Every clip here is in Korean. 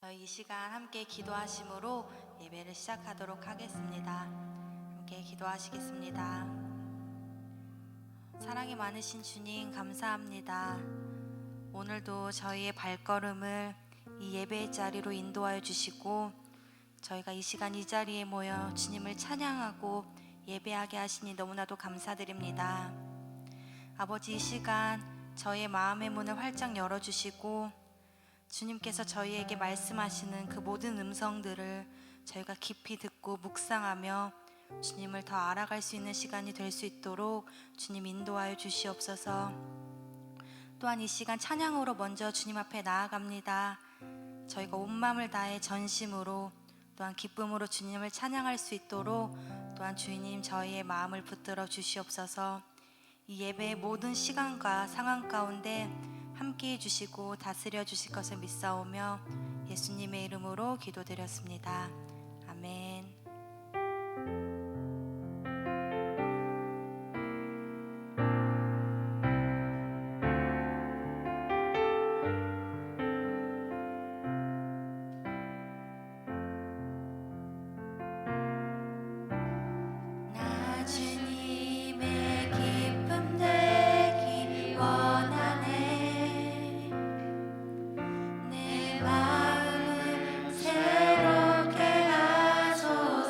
저희 이 시간 함께 기도하심으로 예배를 시작하도록 하겠습니다. 함께 기도하시겠습니다. 사랑이 많으신 주님 감사합니다. 오늘도 저희의 발걸음을 이 예배의 자리로 인도하여 주시고 저희가 이 시간 이 자리에 모여 주님을 찬양하고 예배하게 하시니 너무나도 감사드립니다. 아버지, 이 시간 저희의 마음의 문을 활짝 열어주시고 주님께서 저희에게 말씀하시는 그 모든 음성들을 저희가 깊이 듣고 묵상하며 주님을 더 알아갈 수 있는 시간이 될 수 있도록 주님 인도하여 주시옵소서. 또한 이 시간 찬양으로 먼저 주님 앞에 나아갑니다. 저희가 온 마음을 다해 전심으로 또한 기쁨으로 주님을 찬양할 수 있도록 또한 주님 저희의 마음을 붙들어 주시옵소서. 이 예배의 모든 시간과 상황 가운데 함께 해주시고 다스려 주실 것을 믿사오며 예수님의 이름으로 기도드렸습니다. 아멘. 나 주님의 기쁨 되기 원하네. 내 마음을 새롭게 하소서.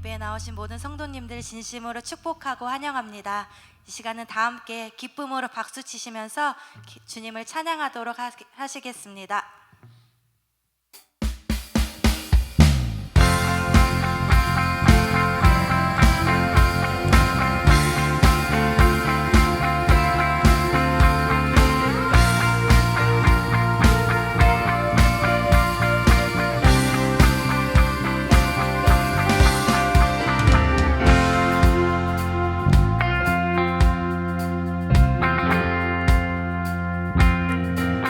예배에 나오신 모든 성도님들 진심으로 축복하고 환영합니다. 이 시간은 다 함께 기쁨으로 박수 치시면서 주님을 찬양하도록 하시겠습니다.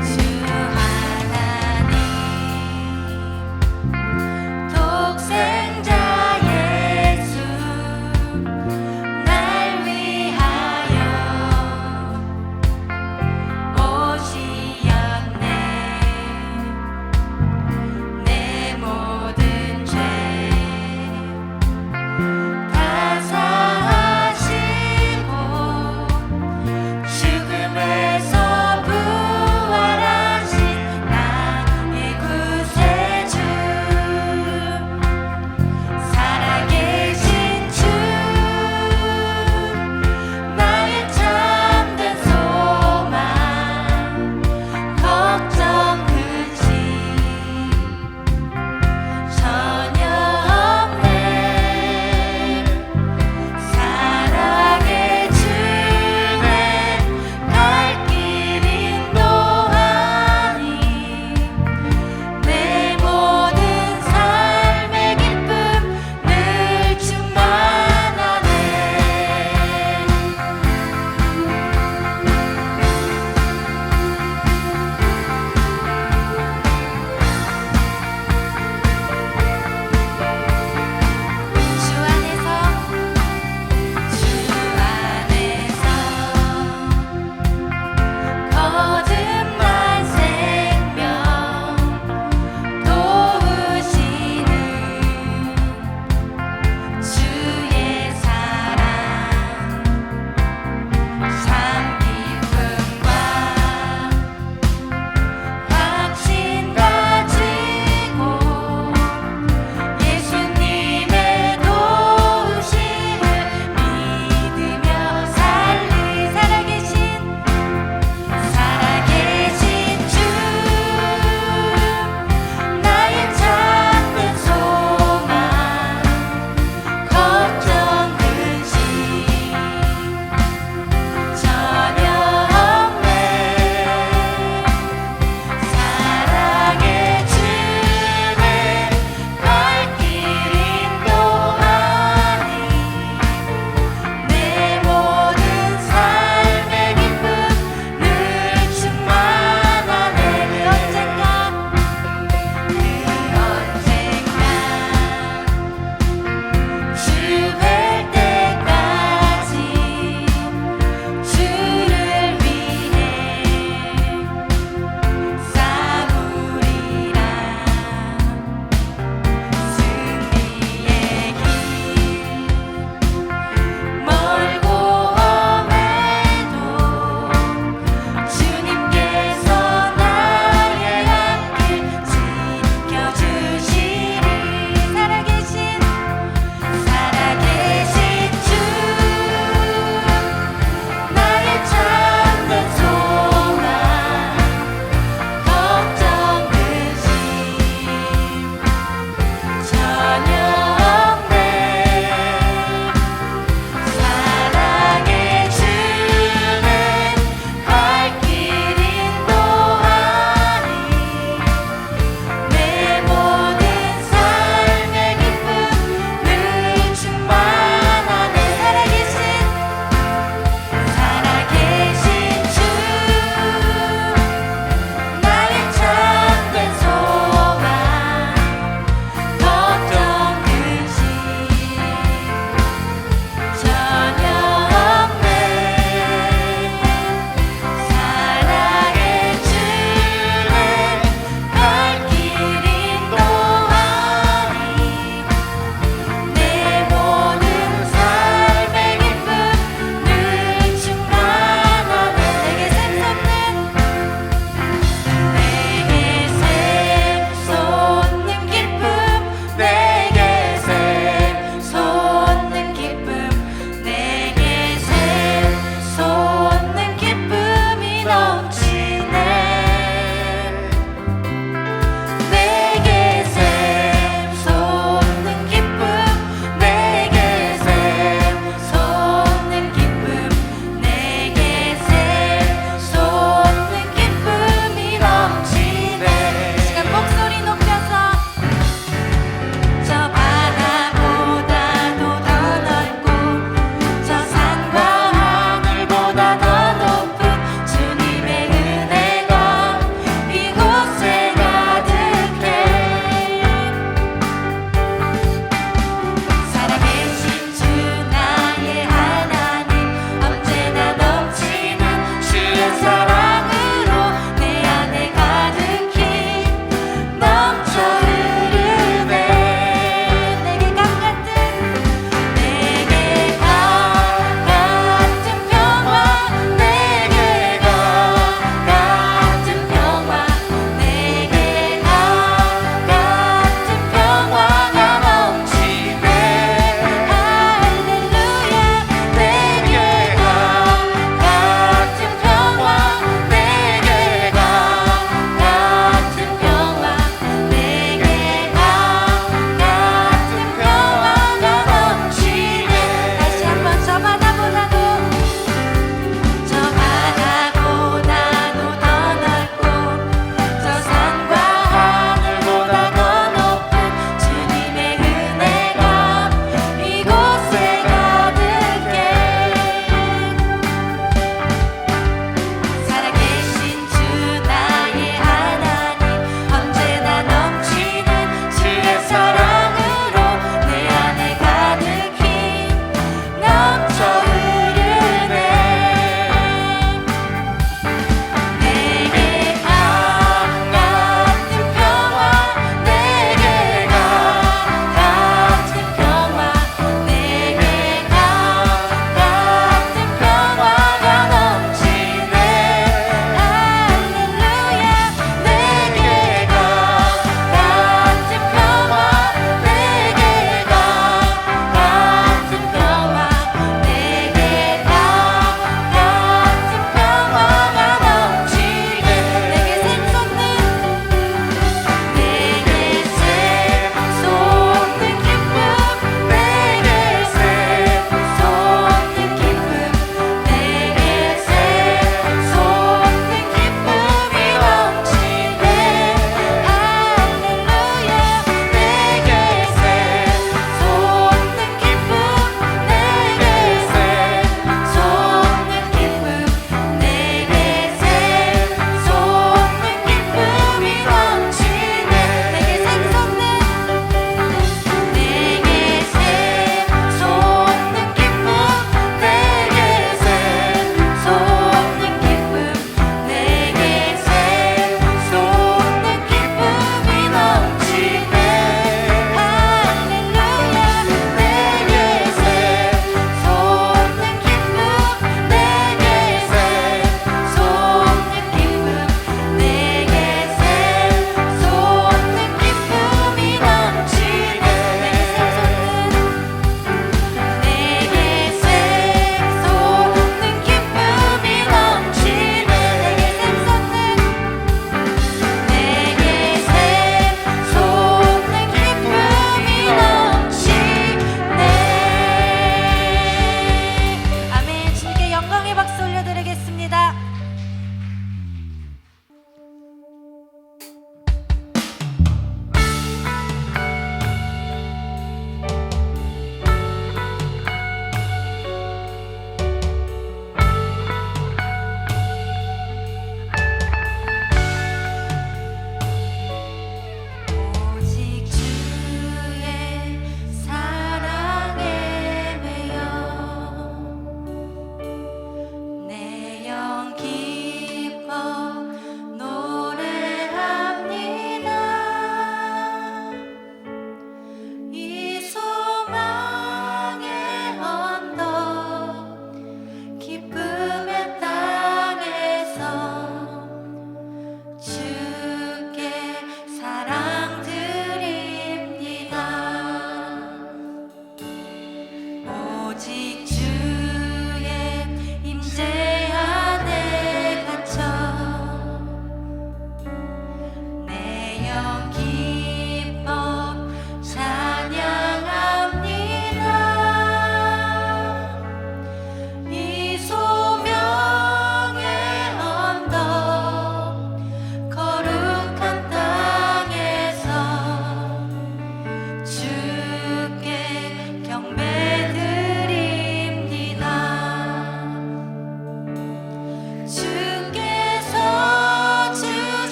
주 하나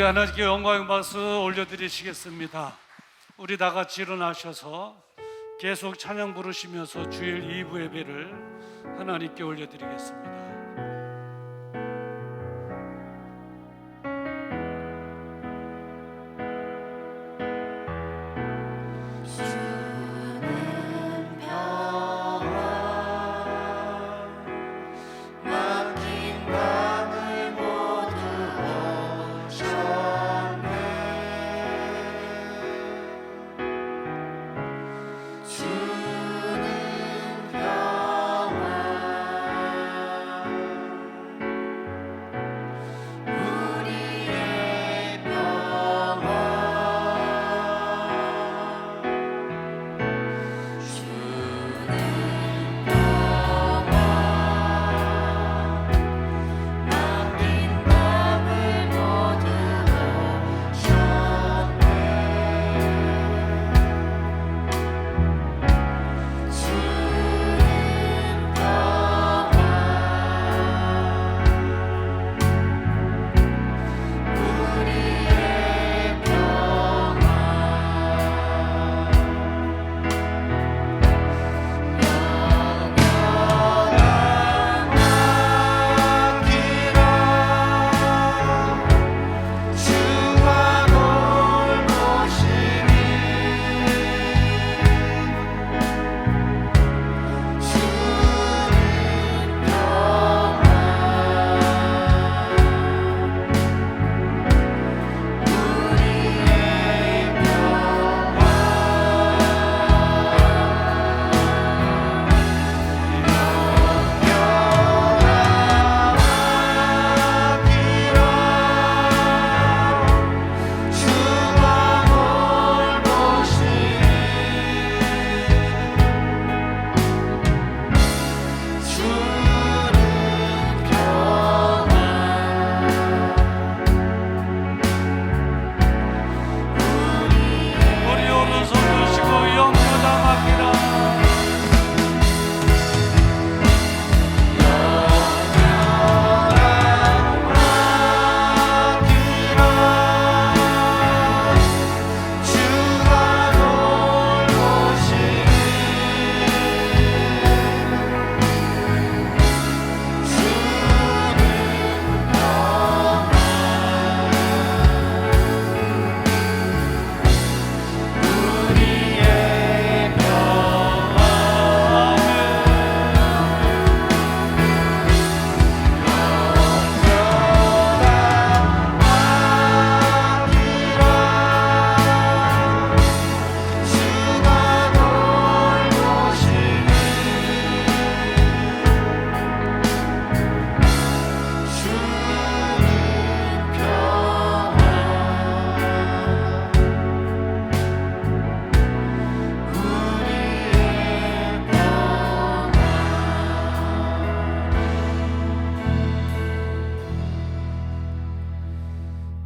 하나님께 영광 박수 올려드리시겠습니다. 우리 다 같이 일어나셔서 계속 찬양 부르시면서 주일 2부 예배를 하나님께 올려드리겠습니다.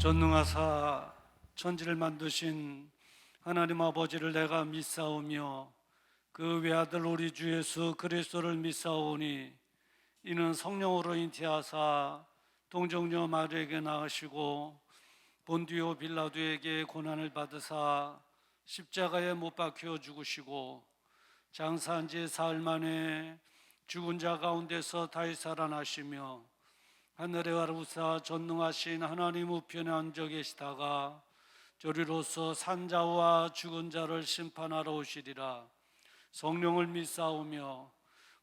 전능하사 천지를 만드신 하나님 아버지를 내가 믿사오며 그 외아들 우리 주 예수 그리스도를 믿사오니 이는 성령으로 잉태하사 동정녀 마리아에게 낳으시고 본디오 빌라도에게 고난을 받으사 십자가에 못 박혀 죽으시고 장사한 지 사흘 만에 죽은 자 가운데서 다시 살아나시며 하늘에 가르사 전능하신 하나님 우편에 앉아 계시다가 저리로서 산자와 죽은 자를 심판하러 오시리라. 성령을 믿사오며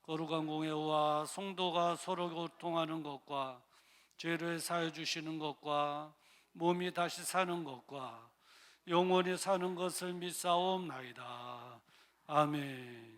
거룩한 공회와 성도가 서로 교통하는 것과 죄를 사해 주시는 것과 몸이 다시 사는 것과 영원히 사는 것을 믿사옵나이다. 아멘.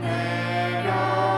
내려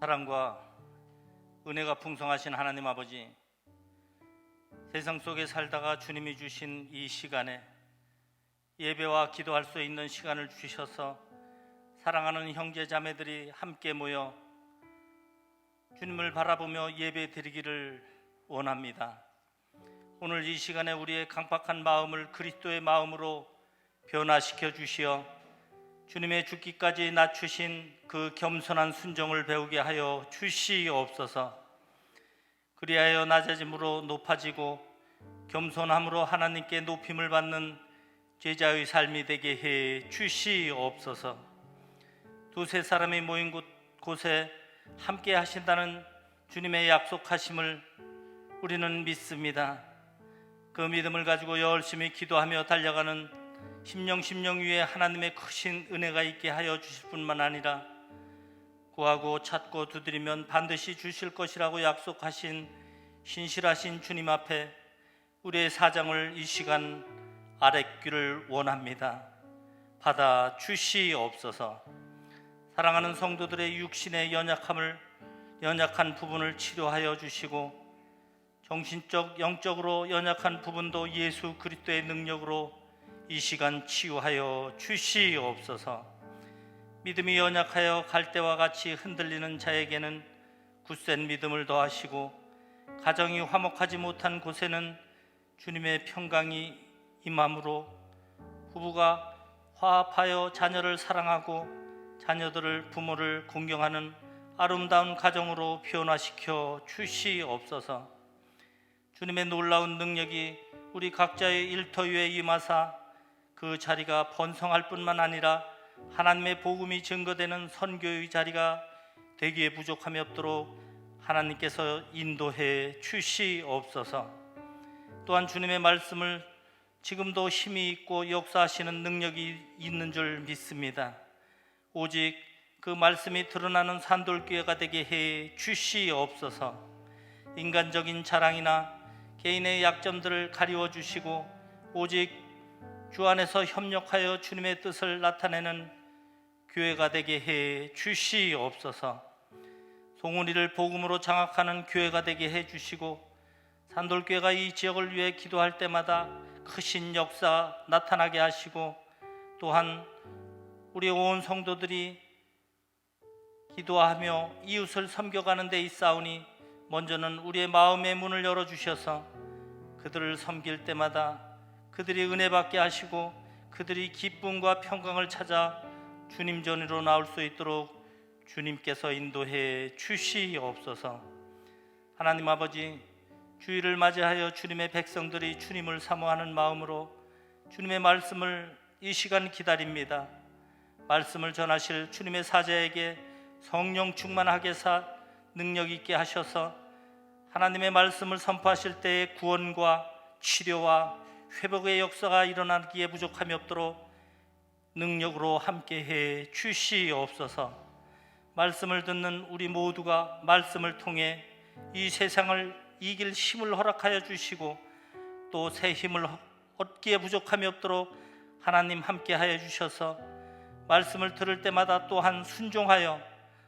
사랑과 은혜가 풍성하신 하나님 아버지, 세상 속에 살다가 주님이 주신 이 시간에 예배와 기도할 수 있는 시간을 주셔서 사랑하는 형제 자매들이 함께 모여 주님을 바라보며 예배 드리기를 원합니다. 오늘 이 시간에 우리의 강팍한 마음을 그리스도의 마음으로 변화시켜 주시어 주님의 죽기까지 낮추신 그 겸손한 순종을 배우게 하여 주시옵소서. 그리하여 낮아짐으로 높아지고 겸손함으로 하나님께 높임을 받는 제자의 삶이 되게 해 주시옵소서. 두세 사람이 모인 곳에 함께 하신다는 주님의 약속하심을 우리는 믿습니다. 그 믿음을 가지고 열심히 기도하며 달려가는 심령 위에 하나님의 크신 은혜가 있게 하여 주실 뿐만 아니라 구하고 찾고 두드리면 반드시 주실 것이라고 약속하신 신실하신 주님 앞에 우리의 사정을 이 시간 아뢰기를 원합니다. 받아 주시옵소서. 사랑하는 성도들의 육신의 연약한 부분을 치료하여 주시고 정신적, 영적으로 연약한 부분도 예수 그리스도의 능력으로 이 시간 치유하여 주시옵소서. 믿음이 연약하여 갈대와 같이 흔들리는 자에게는 굳센 믿음을 더하시고 가정이 화목하지 못한 곳에는 주님의 평강이 임함으로 부부가 화합하여 자녀를 사랑하고 자녀들을 부모를 공경하는 아름다운 가정으로 변화시켜 주시옵소서. 주님의 놀라운 능력이 우리 각자의 일터위에 임하사 그 자리가 번성할 뿐만 아니라 하나님의 복음이 증거되는 선교의 자리가 되기에 부족함이 없도록 하나님께서 인도해 주시옵소서. 또한 주님의 말씀을 지금도 힘이 있고 역사하시는 능력이 있는 줄 믿습니다. 오직 그 말씀이 드러나는 산돌교회가 되게 해 주시옵소서. 인간적인 자랑이나 개인의 약점들을 가리워 주시고 오직 주 안에서 협력하여 주님의 뜻을 나타내는 교회가 되게 해 주시옵소서. 송은이를 복음으로 장악하는 교회가 되게 해 주시고 산돌교회가 이 지역을 위해 기도할 때마다 크신 역사 나타나게 하시고 또한 우리 온 성도들이 기도하며 이웃을 섬겨가는 데 있사오니 먼저는 우리의 마음의 문을 열어주셔서 그들을 섬길 때마다 그들이 은혜 받게 하시고 그들이 기쁨과 평강을 찾아 주님 전으로 나올 수 있도록 주님께서 인도해 주시옵소서. 하나님 아버지, 주일을 맞이하여 주님의 백성들이 주님을 사모하는 마음으로 주님의 말씀을 이 시간 기다립니다. 말씀을 전하실 주님의 사자에게 성령 충만하게 능력 있게 하셔서 하나님의 말씀을 선포하실 때에 구원과 치료와 회복의 역사가 일어나기에 부족함이 없도록 능력으로 함께해 주시옵소서. 말씀을 듣는 우리 모두가 말씀을 통해 이 세상을 이길 힘을 허락하여 주시고 또 새 힘을 얻기에 부족함이 없도록 하나님 함께하여 주셔서 말씀을 들을 때마다 또한 순종하여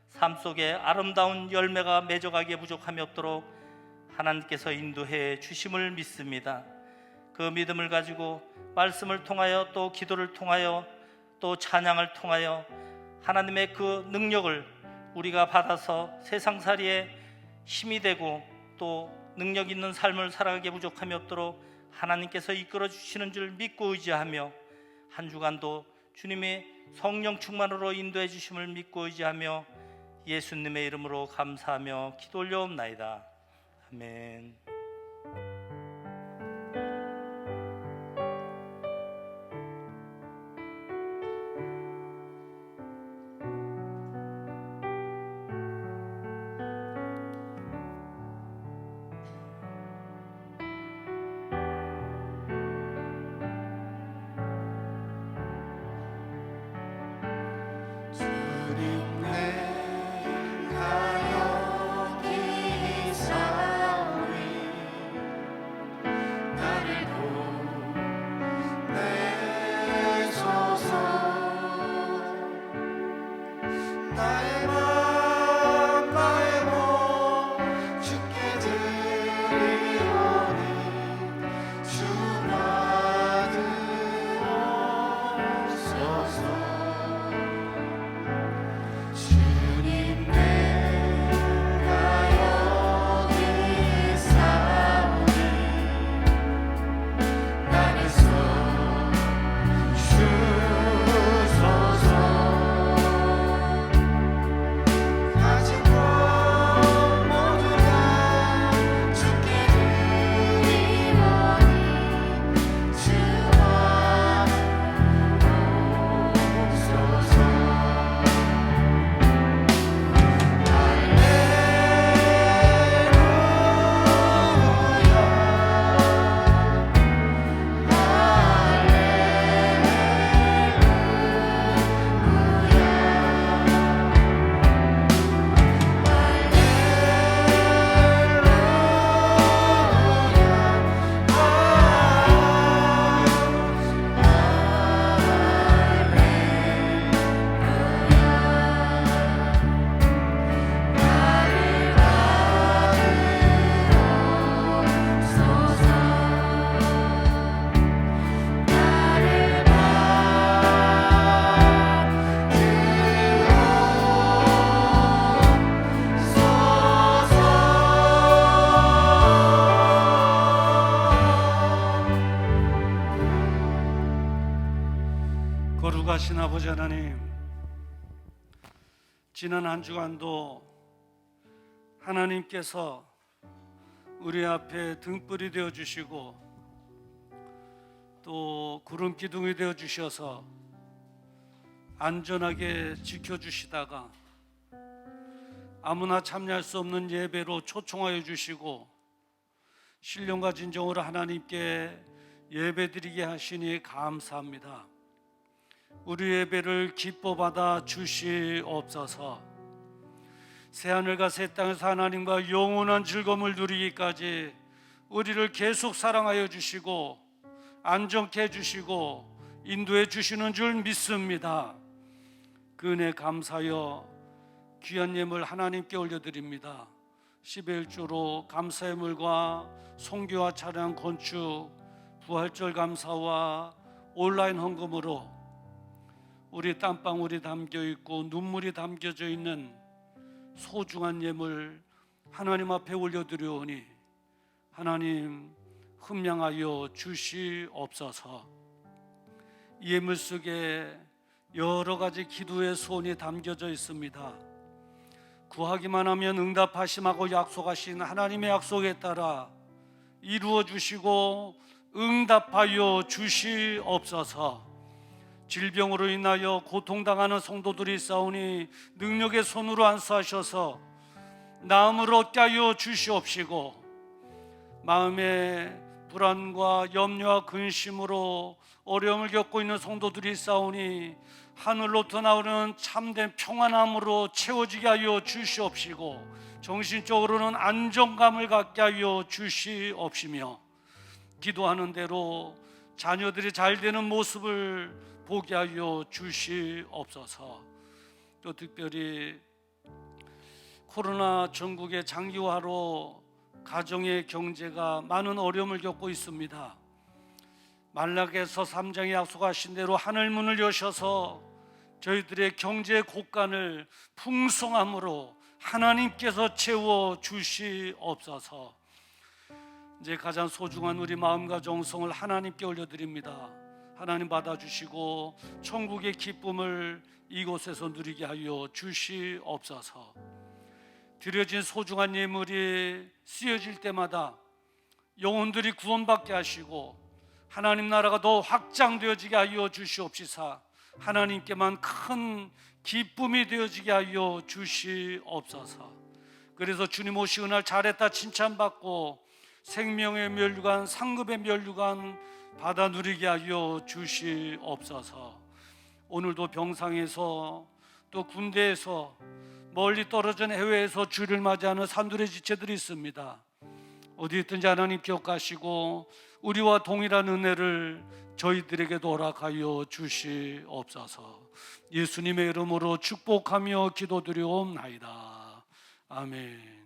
삶 속에 아름다운 열매가 맺어가기에 부족함이 없도록 하나님께서 인도해 주심을 믿습니다. 그 믿음을 가지고 말씀을 통하여 또 기도를 통하여 또 찬양을 통하여 하나님의 그 능력을 우리가 받아서 세상살이에 힘이 되고 또 능력 있는 삶을 살아가기에 부족함이 없도록 하나님께서 이끌어 주시는 줄 믿고 의지하며 한 주간도 주님의 성령 충만으로 인도해 주심을 믿고 의지하며 예수님의 이름으로 감사하며 기도 올려옵나이다. 아멘. 거룩하신 아버지 하나님, 지난 한 주간도 하나님께서 우리 앞에 등불이 되어 주시고 또 구름 기둥이 되어 주셔서 안전하게 지켜주시다가 아무나 참여할 수 없는 예배로 초청하여 주시고 신령과 진정으로 하나님께 예배드리게 하시니 감사합니다. 우리 예배를 기뻐 받아 주시옵소서. 새하늘과 새 땅에서 하나님과 영원한 즐거움을 누리기까지 우리를 계속 사랑하여 주시고 안정케 해주시고 인도해 주시는 줄 믿습니다. 그 은혜 감사하여 귀한 예물 하나님께 올려드립니다. 11주로 감사예물과 송교와 차량 건축 부활절 감사와 온라인 헌금으로 우리 땀방울이 담겨있고 눈물이 담겨져 있는 소중한 예물 하나님 앞에 올려드려오니 하나님 흠량하여 주시옵소서. 이 예물 속에 여러 가지 기도의 소원이 담겨져 있습니다. 구하기만 하면 응답하심하고 약속하신 하나님의 약속에 따라 이루어 주시고 응답하여 주시옵소서. 질병으로 인하여 고통당하는 성도들이 있사오니 능력의 손으로 안수하셔서 나음을 얻게 하여 주시옵시고, 마음의 불안과 염려와 근심으로 어려움을 겪고 있는 성도들이 있사오니 하늘로부터 나오는 참된 평안함으로 채워지게 하여 주시옵시고, 정신적으로는 안정감을 갖게 하여 주시옵시며, 기도하는 대로 자녀들이 잘 되는 모습을 보게 하여 주시옵소서. 또 특별히 코로나 전국의 장기화로 가정의 경제가 많은 어려움을 겪고 있습니다. 말라기서 3장에 약속하신 대로 하늘 문을 여셔서 저희들의 경제 곳간을 풍성함으로 하나님께서 채워 주시옵소서. 이제 가장 소중한 우리 마음과 정성을 하나님께 올려드립니다. 하나님 받아주시고 천국의 기쁨을 이곳에서 누리게 하여 주시옵소서. 드려진 소중한 예물이 쓰여질 때마다 영혼들이 구원받게 하시고 하나님 나라가 더 확장되어지게 하여 주시옵시사 하나님께만 큰 기쁨이 되어지게 하여 주시옵소서. 그래서 주님 오시는 날 잘했다 칭찬받고 생명의 면류관, 상급의 면류관 받아 누리게 하여 주시옵소서. 오늘도 병상에서 또 군대에서 멀리 떨어진 해외에서 주를 맞이하는 산들의 지체들이 있습니다. 어디 있든지 하나님 기억하시고 우리와 동일한 은혜를 저희들에게도 허락하여 주시옵소서. 예수님의 이름으로 축복하며 기도드리옵나이다. 아멘.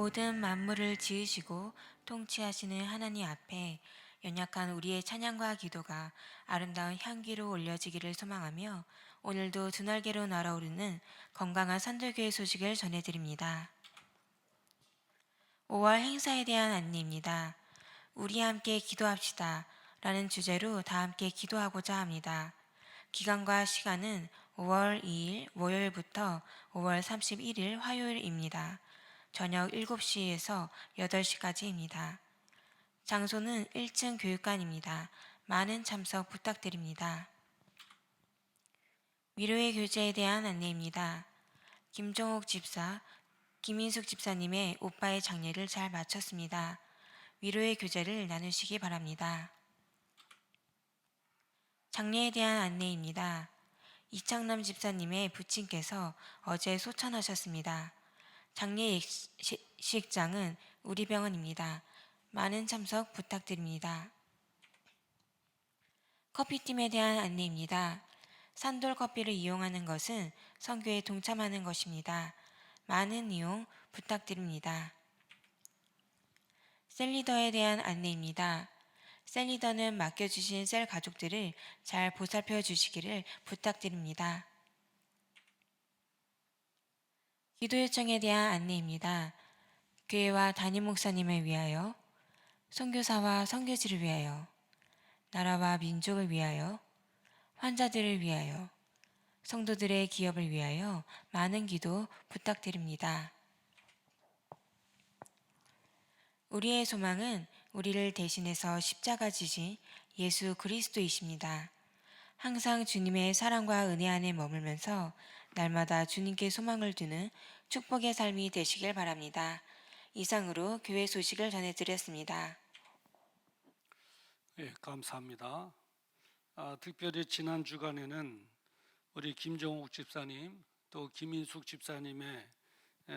모든 만물을 지으시고 통치하시는 하나님 앞에 연약한 우리의 찬양과 기도가 아름다운 향기로 올려지기를 소망하며 오늘도 두 날개로 날아오르는 건강한 산들교회 소식을 전해드립니다. 5월 행사에 대한 안내입니다. 우리 함께 기도합시다 라는 주제로 다 함께 기도하고자 합니다. 기간과 시간은 5월 2일 월요일부터 5월 31일 화요일입니다. 저녁 7시에서 8시까지입니다. 장소는 1층 교육관입니다. 많은 참석 부탁드립니다. 위로의 교제에 대한 안내입니다. 김종옥 집사, 김인숙 집사님의 오빠의 장례를 잘 마쳤습니다. 위로의 교제를 나누시기 바랍니다. 장례에 대한 안내입니다. 이창남 집사님의 부친께서 어제 소천하셨습니다. 장례식장은 우리 병원입니다. 많은 참석 부탁드립니다. 커피팀에 대한 안내입니다. 산돌 커피를 이용하는 것은 선교에 동참하는 것입니다. 많은 이용 부탁드립니다. 셀리더에 대한 안내입니다. 셀리더는 맡겨주신 셀 가족들을 잘 보살펴 주시기를 부탁드립니다. 기도 요청에 대한 안내입니다. 교회와 담임 목사님을 위하여, 선교사와 선교지를 위하여, 나라와 민족을 위하여, 환자들을 위하여, 성도들의 기업을 위하여 많은 기도 부탁드립니다. 우리의 소망은 우리를 대신해서 십자가 지신 예수 그리스도이십니다. 항상 주님의 사랑과 은혜 안에 머물면서 날마다 주님께 소망을 두는 축복의 삶이 되시길 바랍니다. 이상으로 교회 소식을 전해드렸습니다. 예, 감사합니다. 특별히 지난 주간에는 우리 김정욱 집사님 또 김인숙 집사님의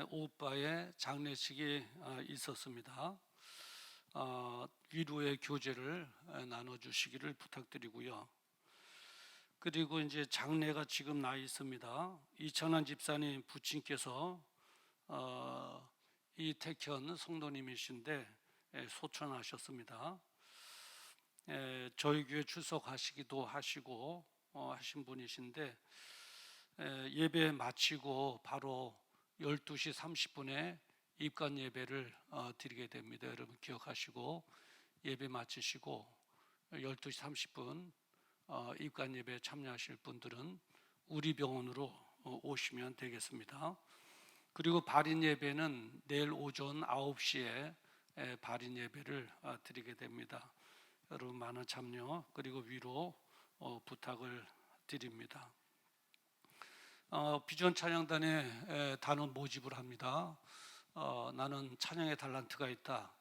오빠의 장례식이 있었습니다. 위로의 교제를 나눠주시기를 부탁드리고요. 그리고 이제 장례가 지금 나 있습니다. 이찬환 집사님 부친께서 이택현 성도님이신데 소천하셨습니다. 저희 교회 출석하시기도 하시고 하신 분이신데 예배 마치고 바로 12시 30분에 입관 예배를 드리게 됩니다. 여러분 기억하시고 예배 마치시고 12시 30분 입관 예배에 참여하실 분들은 우리 병원으로 오시면 되겠습니다. 그리고 발인 예배는 내일 오전 9시에 발인 예배를 드리게 됩니다. 여러분 많은 참여 그리고 위로 부탁을 드립니다. 비전 찬양단에 단원 모집을 합니다. 나는 찬양의 달란트가 있다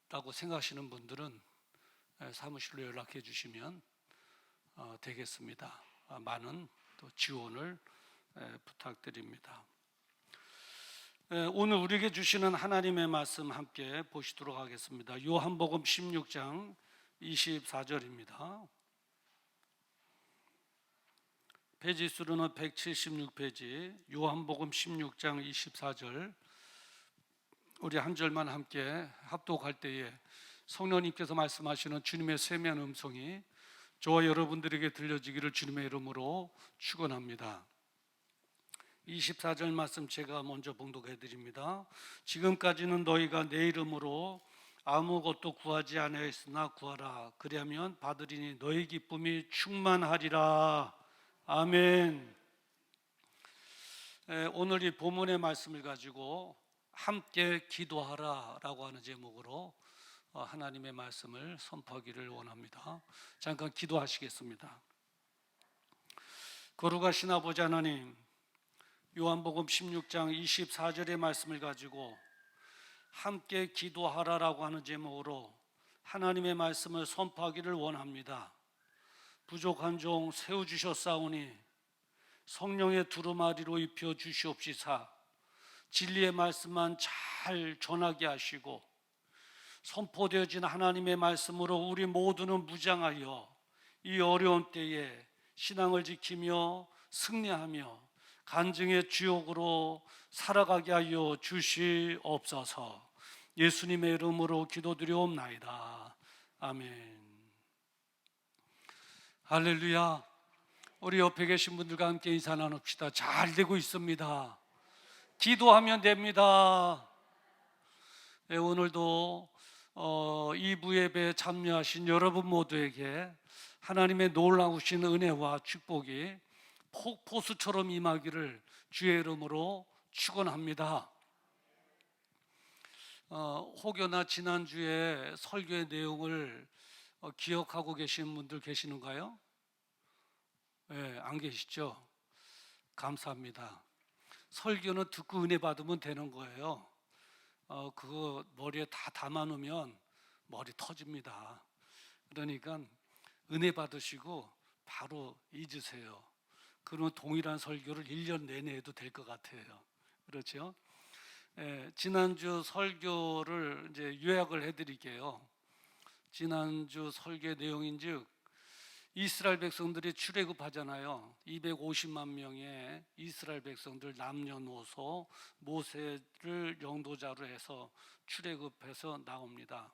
라고 생각하시는 분들은 사무실로 연락해 주시면 되겠습니다. 많은 또 지원을 부탁드립니다. 오늘 우리에게 주시는 하나님의 말씀 함께 보시도록 하겠습니다. 요한복음 16장 24절입니다. 페이지 수로는 176페이지 요한복음 16장 24절 우리 한 절만 함께 합독할 때에 성령님께서 말씀하시는 주님의 세미한 음성이 저와 여러분들에게 들려지기를 주님의 이름으로 축원합니다. 24절 말씀 제가 먼저 봉독해 드립니다. 지금까지는 너희가 내 이름으로 아무것도 구하지 아니하였으나 구하라 그리하면 받으리니 너희 기쁨이 충만하리라. 아멘. 오늘 이 본문의 말씀을 가지고 함께 기도하라라고 하는 제목으로 하나님의 말씀을 선포하기를 원합니다. 잠깐 기도하시겠습니다. 거룩하신 아버지 하나님, 요한복음 16장 24절의 말씀을 가지고 함께 기도하라라고 하는 제목으로 하나님의 말씀을 선포하기를 원합니다. 부족한 종 세워주셨사오니 성령의 두루마리로 입혀 주시옵시사. 진리의 말씀만 잘 전하게 하시고 선포되어진 하나님의 말씀으로 우리 모두는 무장하여 이 어려운 때에 신앙을 지키며 승리하며 간증의 주역으로 살아가게 하여 주시옵소서. 예수님의 이름으로 기도드리옵나이다. 아멘. 할렐루야. 우리 옆에 계신 분들과 함께 인사 나눕시다. 잘 되고 있습니다. 기도하면 됩니다. 네, 오늘도 2부 예배에 참여하신 여러분 모두에게 하나님의 놀라우신 은혜와 축복이 폭포수처럼 임하기를 주의 이름으로 축원합니다. 혹여나 지난주에 설교의 내용을 기억하고 계신 분들 계시는가요? 네, 안 계시죠? 감사합니다. 설교는 듣고 은혜 받으면 되는 거예요. 그거 머리에 다 담아놓으면 머리 터집니다. 그러니까 은혜 받으시고 바로 잊으세요. 그러면 동일한 설교를 1년 내내 해도 될 것 같아요. 그렇죠? 지난주 설교를 이제 요약을 해드릴게요. 지난주 설교의 내용인즉 이스라엘 백성들이 출애굽하잖아요. 250만 명의 이스라엘 백성들 남녀노소 모세를 영도자로 해서 출애굽해서 나옵니다.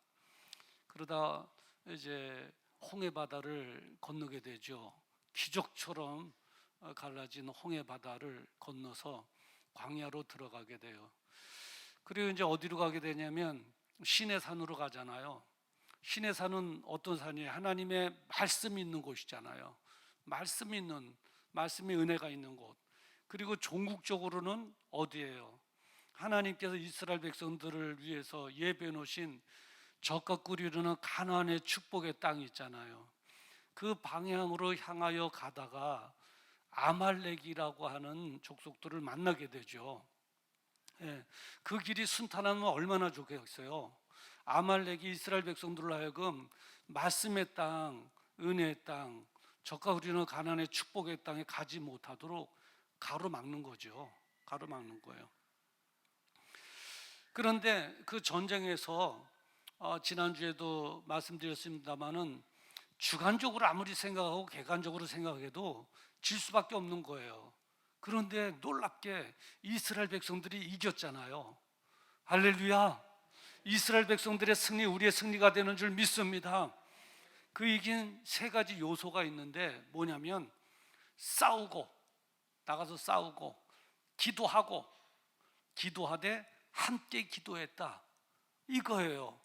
그러다 이제 홍해 바다를 건너게 되죠. 기적처럼 갈라진 홍해 바다를 건너서 광야로 들어가게 돼요. 그리고 이제 어디로 가게 되냐면 시내 산으로 가잖아요. 시내 산은 어떤 산이에요? 하나님의 말씀이 있는 곳이잖아요. 말씀이 은혜가 있는 곳. 그리고 종국적으로는 어디예요? 하나님께서 이스라엘 백성들을 위해서 예배해 놓으신 젖과 꿀이 흐르는 가나안의 축복의 땅이 있잖아요. 그 방향으로 향하여 가다가 아말렉이라고 하는 족속들을 만나게 되죠. 예, 그 길이 순탄하면 얼마나 좋겠어요. 아말렉이 이스라엘 백성들로 하여금 말씀의 땅, 은혜의 땅, 젖과 흐르는 가나안의 축복의 땅에 가지 못하도록 가로막는 거죠. 가로막는 거예요. 그런데 그 전쟁에서 지난주에도 말씀드렸습니다마는 주관적으로 아무리 생각하고 객관적으로 생각해도 질 수밖에 없는 거예요. 그런데 놀랍게 이스라엘 백성들이 이겼잖아요. 할렐루야. 이스라엘 백성들의 승리, 우리의 승리가 되는 줄 믿습니다. 그 이긴 세 가지 요소가 있는데 뭐냐면 싸우고, 나가서 싸우고, 기도하고, 기도하되 함께 기도했다, 이거예요.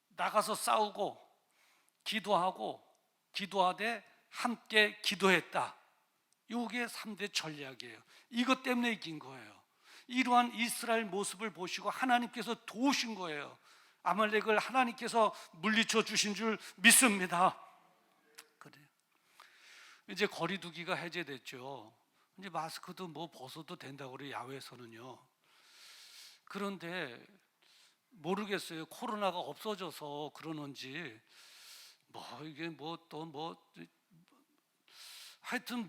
나가서 싸우고, 기도하고, 기도하되 함께 기도했다. 이게 3대 전략이에요. 이것 때문에 이긴 거예요. 이러한 이스라엘 모습을 보시고 하나님께서 도우신 거예요. 아말렉을 하나님께서 물리쳐 주신 줄 믿습니다. 그래요. 이제 거리두기가 해제됐죠. 이제 마스크도 뭐 벗어도 된다고 그래요, 야외에서는요. 그런데 모르겠어요. 코로나가 없어져서 그러는지 이게 하여튼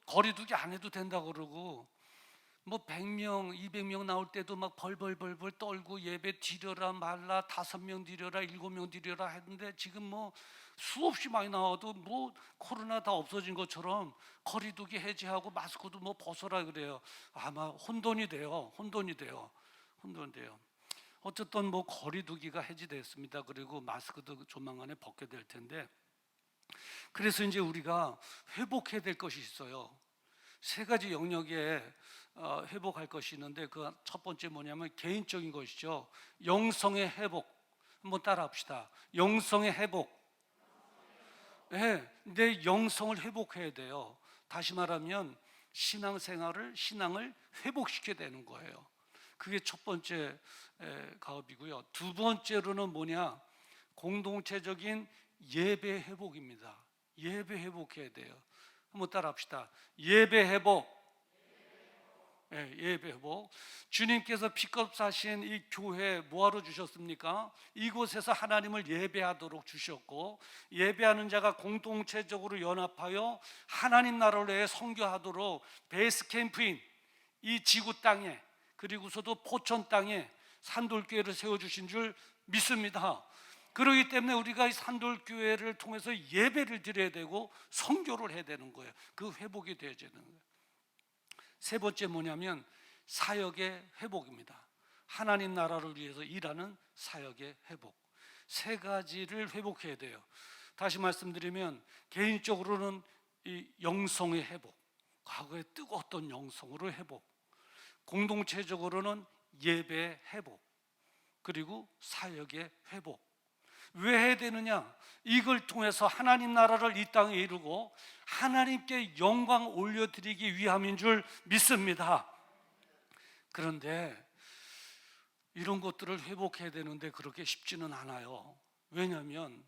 거리두기 안 해도 된다고 그러고 100명, 200명 나올 때도 막 벌벌벌벌 떨고 예배 드려라 말라 5명 드려라 7명 드려라 했는데 지금 수없이 많이 나와도 코로나 다 없어진 것처럼 거리두기 해제하고 마스크도 벗어라 그래요. 아마 혼돈이 돼요. 어쨌든 거리두기가 해제됐습니다. 그리고 마스크도 조만간에 벗게 될 텐데, 그래서 이제 우리가 회복해야 될 것이 있어요. 세 가지 영역에 회복할 것이 있는데 그 첫 번째 뭐냐면 개인적인 것이죠. 영성의 회복. 한번 따라 합시다. 영성의 회복. 네, 내 영성을 회복해야 돼요. 다시 말하면 신앙을 회복시켜야 되는 거예요. 그게 첫 번째 가업이고요. 두 번째로는 뭐냐? 공동체적인 예배 회복입니다. 예배 회복해야 돼요. 한번 따라 합시다. 예배 회복. 예배 회복. 주님께서 피값 사신 이 교회 뭐하러 주셨습니까? 이곳에서 하나님을 예배하도록 주셨고, 예배하는 자가 공동체적으로 연합하여 하나님 나라를 위해 선교하도록 베이스 캠프인 이 지구 땅에, 그리고서도 포천 땅에 산돌교회를 세워주신 줄 믿습니다. 그렇기 때문에 우리가 이 산돌교회를 통해서 예배를 드려야 되고 선교를 해야 되는 거예요. 그 회복이 되어야 되는 거예요. 세 번째 뭐냐면 사역의 회복입니다. 하나님 나라를 위해서 일하는 사역의 회복. 세 가지를 회복해야 돼요. 다시 말씀드리면 개인적으로는 이 영성의 회복, 과거에 뜨거웠던 영성으로 회복, 공동체적으로는 예배 회복, 그리고 사역의 회복. 왜 해야 되느냐? 이걸 통해서 하나님 나라를 이 땅에 이루고 하나님께 영광 올려드리기 위함인 줄 믿습니다. 그런데 이런 것들을 회복해야 되는데 그렇게 쉽지는 않아요. 왜냐하면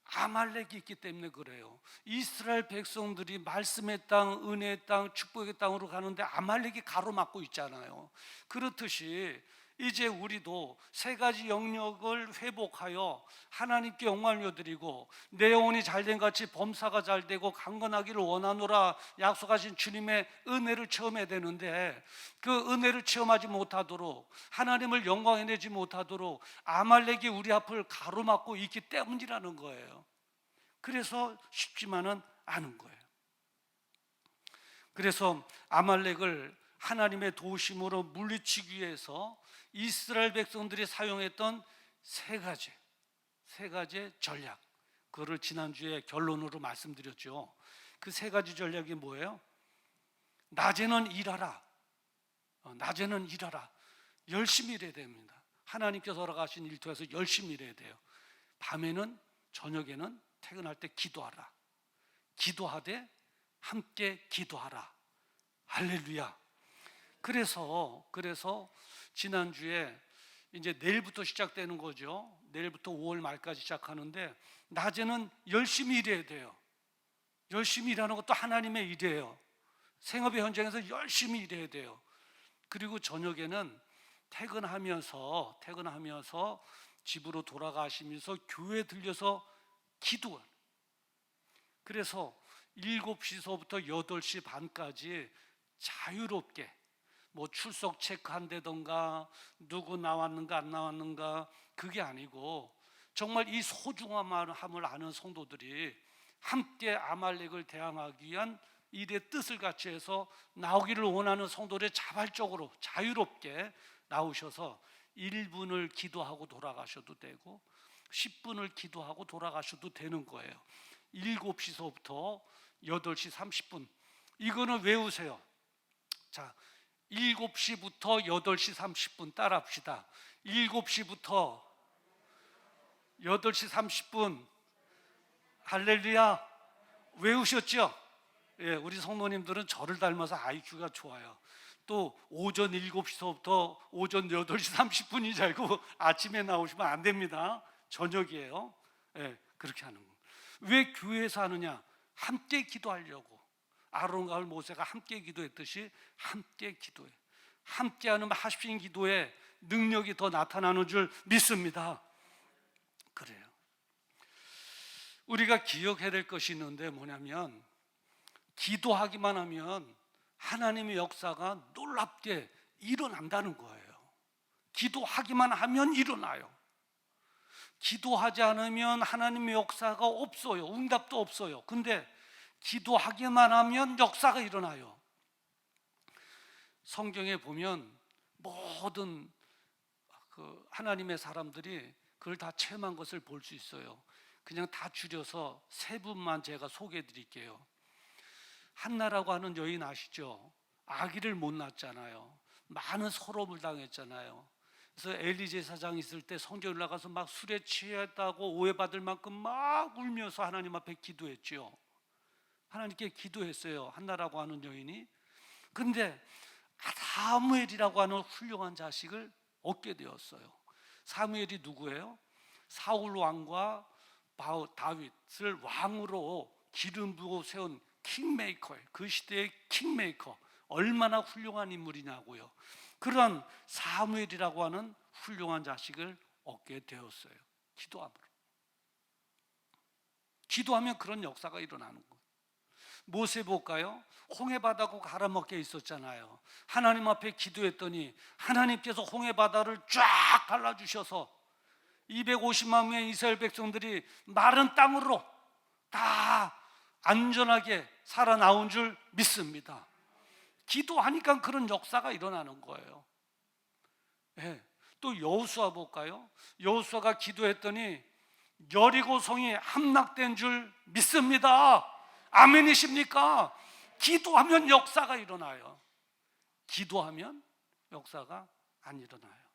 아말렉이 있기 때문에 그래요. 이스라엘 백성들이 말씀의 땅, 은혜의 땅, 축복의 땅으로 가는데 아말렉이 가로막고 있잖아요. 그렇듯이 이제 우리도 세 가지 영역을 회복하여 하나님께 영광을 드리고 내 영혼이 잘된 같이 범사가 잘되고 강건하기를 원하노라 약속하신 주님의 은혜를 체험해야 되는데, 그 은혜를 체험하지 못하도록, 하나님을 영광해내지 못하도록 아말렉이 우리 앞을 가로막고 있기 때문이라는 거예요. 그래서 쉽지만은 않은 거예요. 그래서 아말렉을 하나님의 도우심으로 물리치기 위해서 이스라엘 백성들이 사용했던 세 가지의 전략, 그거를 지난주에 결론으로 말씀드렸죠. 그 세 가지 전략이 뭐예요? 낮에는 일하라. 열심히 일해야 됩니다. 하나님께서 허락하신 일터에서 열심히 일해야 돼요. 밤에는, 저녁에는 퇴근할 때 기도하라. 기도하되 함께 기도하라. 할렐루야. 그래서 지난주에 이제 내일부터 시작되는 거죠. 내일부터 5월 말까지 시작하는데 낮에는 열심히 일해야 돼요. 열심히 일하는 것도 하나님의 일이에요. 생업의 현장에서 열심히 일해야 돼요. 그리고 저녁에는 퇴근하면서 집으로 돌아가시면서 교회 들려서 기도하는. 그래서 7시서부터 8시 반까지 자유롭게 뭐 출석 체크한다던가 누구 나왔는가 안 나왔는가 그게 아니고 정말 이 소중함을 아는 성도들이 함께 아말렉을 대항하기 위한 일의 뜻을 같이 해서 나오기를 원하는 성도들이 자발적으로 자유롭게 나오셔서 1분을 기도하고 돌아가셔도 되고 10분을 기도하고 돌아가셔도 되는 거예요. 7시서부터 8시 30분 이거는 외우세요. 자, 7시부터 8시 30분 따라 합시다. 7시부터 8시 30분 할렐루야 외우셨죠? 예, 우리 성도님들은 저를 닮아서 IQ가 좋아요. 또 오전 7시서부터 오전 8시 30분이 잘고 아침에 나오시면 안 됩니다. 저녁이에요. 예, 그렇게 하는 거예요. 왜 교회에서 하느냐? 함께 기도하려고. 아론과 모세가 함께 기도했듯이 함께 기도해. 함께하는 합심 기도에 능력이 더 나타나는 줄 믿습니다. 그래요. 우리가 기억해야 될 것이 있는데 뭐냐면 기도하기만 하면 하나님의 역사가 놀랍게 일어난다는 거예요. 기도하기만 하면 일어나요. 기도하지 않으면 하나님의 역사가 없어요. 응답도 없어요. 근데 기도하기만 하면 역사가 일어나요. 성경에 보면 모든 하나님의 사람들이 그걸 다 체험한 것을 볼 수 있어요. 그냥 다 줄여서 세 분만 제가 소개해 드릴게요. 한나라고 하는 여인 아시죠? 아기를 못 낳았잖아요. 많은 서러움을 당했잖아요. 그래서 엘리 제사장 있을 때 성전에 올라가서 막 술에 취했다고 오해받을 만큼 막 울면서 하나님 앞에 기도했죠. 하나님께 기도했어요. 한나라고 하는 여인이. 근데 사무엘이라고 하는 훌륭한 자식을 얻게 되었어요. 사무엘이 누구예요? 사울 왕과 다윗을 왕으로 기름 부어 세운 킹메이커예요. 그 시대의 킹메이커. 얼마나 훌륭한 인물이냐고요. 그런 사무엘이라고 하는 훌륭한 자식을 얻게 되었어요. 기도함으로. 기도하면 그런 역사가 일어나는 거예요. 모세 볼까요? 홍해바다고 갈아먹게 있었잖아요. 하나님 앞에 기도했더니 하나님께서 홍해바다를 쫙 갈라주셔서 250만 명의 이스라엘 백성들이 마른 땅으로 다 안전하게 살아나온 줄 믿습니다. 기도하니까 그런 역사가 일어나는 거예요. 네. 또 여호수아 볼까요? 여호수아가 기도했더니 여리고 성이 함락된 줄 믿습니다. 아멘이십니까? 기도하면 역사가 일어나요. 기도하면 역사가 안 일어나요.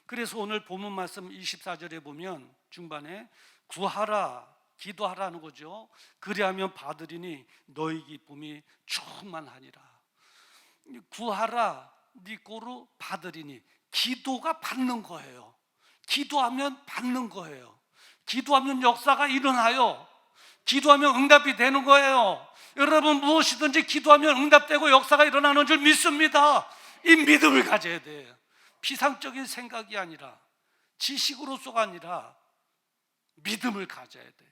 그래서 오늘 본문 말씀 24절에 보면 중반에 구하라, 기도하라는 거죠. 그리하면 받으리니 너희 기쁨이 충만하니라. 구하라, 니꼬로 받으리니. 기도가 받는 거예요. 기도하면 받는 거예요. 기도하면 역사가 일어나요. 기도하면 응답이 되는 거예요. 여러분 무엇이든지 기도하면 응답되고 역사가 일어나는 줄 믿습니다. 이 믿음을 가져야 돼요. 피상적인 생각이 아니라 지식으로서가 아니라 믿음을 가져야 돼요.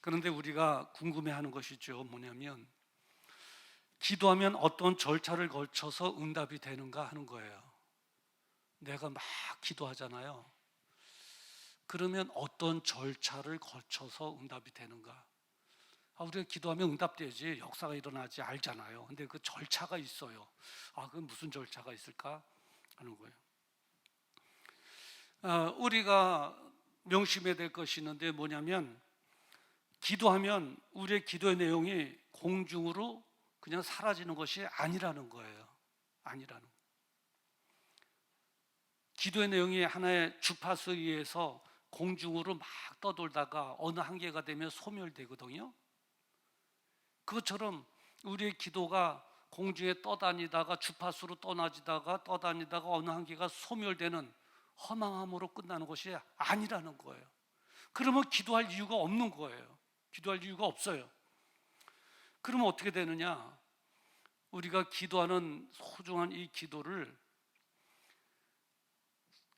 그런데 우리가 궁금해하는 것이죠. 뭐냐면 기도하면 어떤 절차를 거쳐서 응답이 되는가 하는 거예요. 내가 막 기도하잖아요. 그러면 어떤 절차를 거쳐서 응답이 되는가? 우리가 기도하면 응답되지, 역사가 일어나지 알잖아요. 근데 그 절차가 있어요. 그건 무슨 절차가 있을까 하는 거예요. 우리가 명심해야 될 것이 있는데 뭐냐면 기도하면 우리의 기도의 내용이 공중으로 그냥 사라지는 것이 아니라는 거예요. 아니라는 거예요. 기도의 내용이 하나의 주파수에 의해서 공중으로 막 떠돌다가 어느 한계가 되면 소멸되거든요. 그것처럼 우리의 기도가 공중에 떠다니다가 주파수로 떠다니다가 어느 한계가 소멸되는 허망함으로 끝나는 것이 아니라는 거예요. 그러면 기도할 이유가 없는 거예요. 기도할 이유가 없어요. 그러면 어떻게 되느냐? 우리가 기도하는 소중한 이 기도를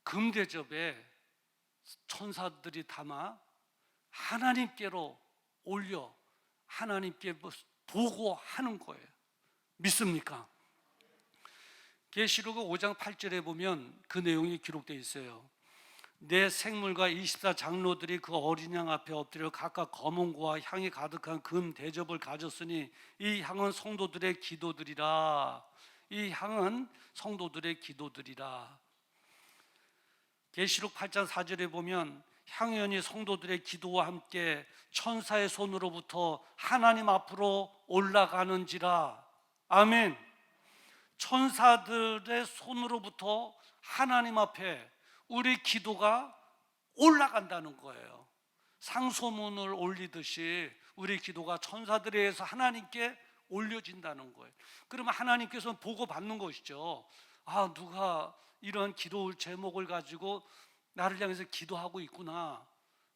금대접에 천사들이 담아 하나님께로 올려 하나님께 보고하는 거예요. 믿습니까? 계시록 5장 8절에 보면 그 내용이 기록되어 있어요. 내 생물과 24장로들이 그 어린 양 앞에 엎드려 각각 검은고와 향이 가득한 금 대접을 가졌으니 이 향은 성도들의 기도들이라. 이 향은 성도들의 기도들이라. 계시록 8장 4절에 보면 향연이 성도들의 기도와 함께 천사의 손으로부터 하나님 앞으로 올라가는지라. 아멘. 천사들의 손으로부터 하나님 앞에 우리 기도가 올라간다는 거예요. 상소문을 올리듯이 우리 기도가 천사들에 의해서 하나님께 올려진다는 거예요. 그러면 하나님께서는 보고받는 것이죠. 아, 누가 이런 기도 제목을 가지고 나를 향해서 기도하고 있구나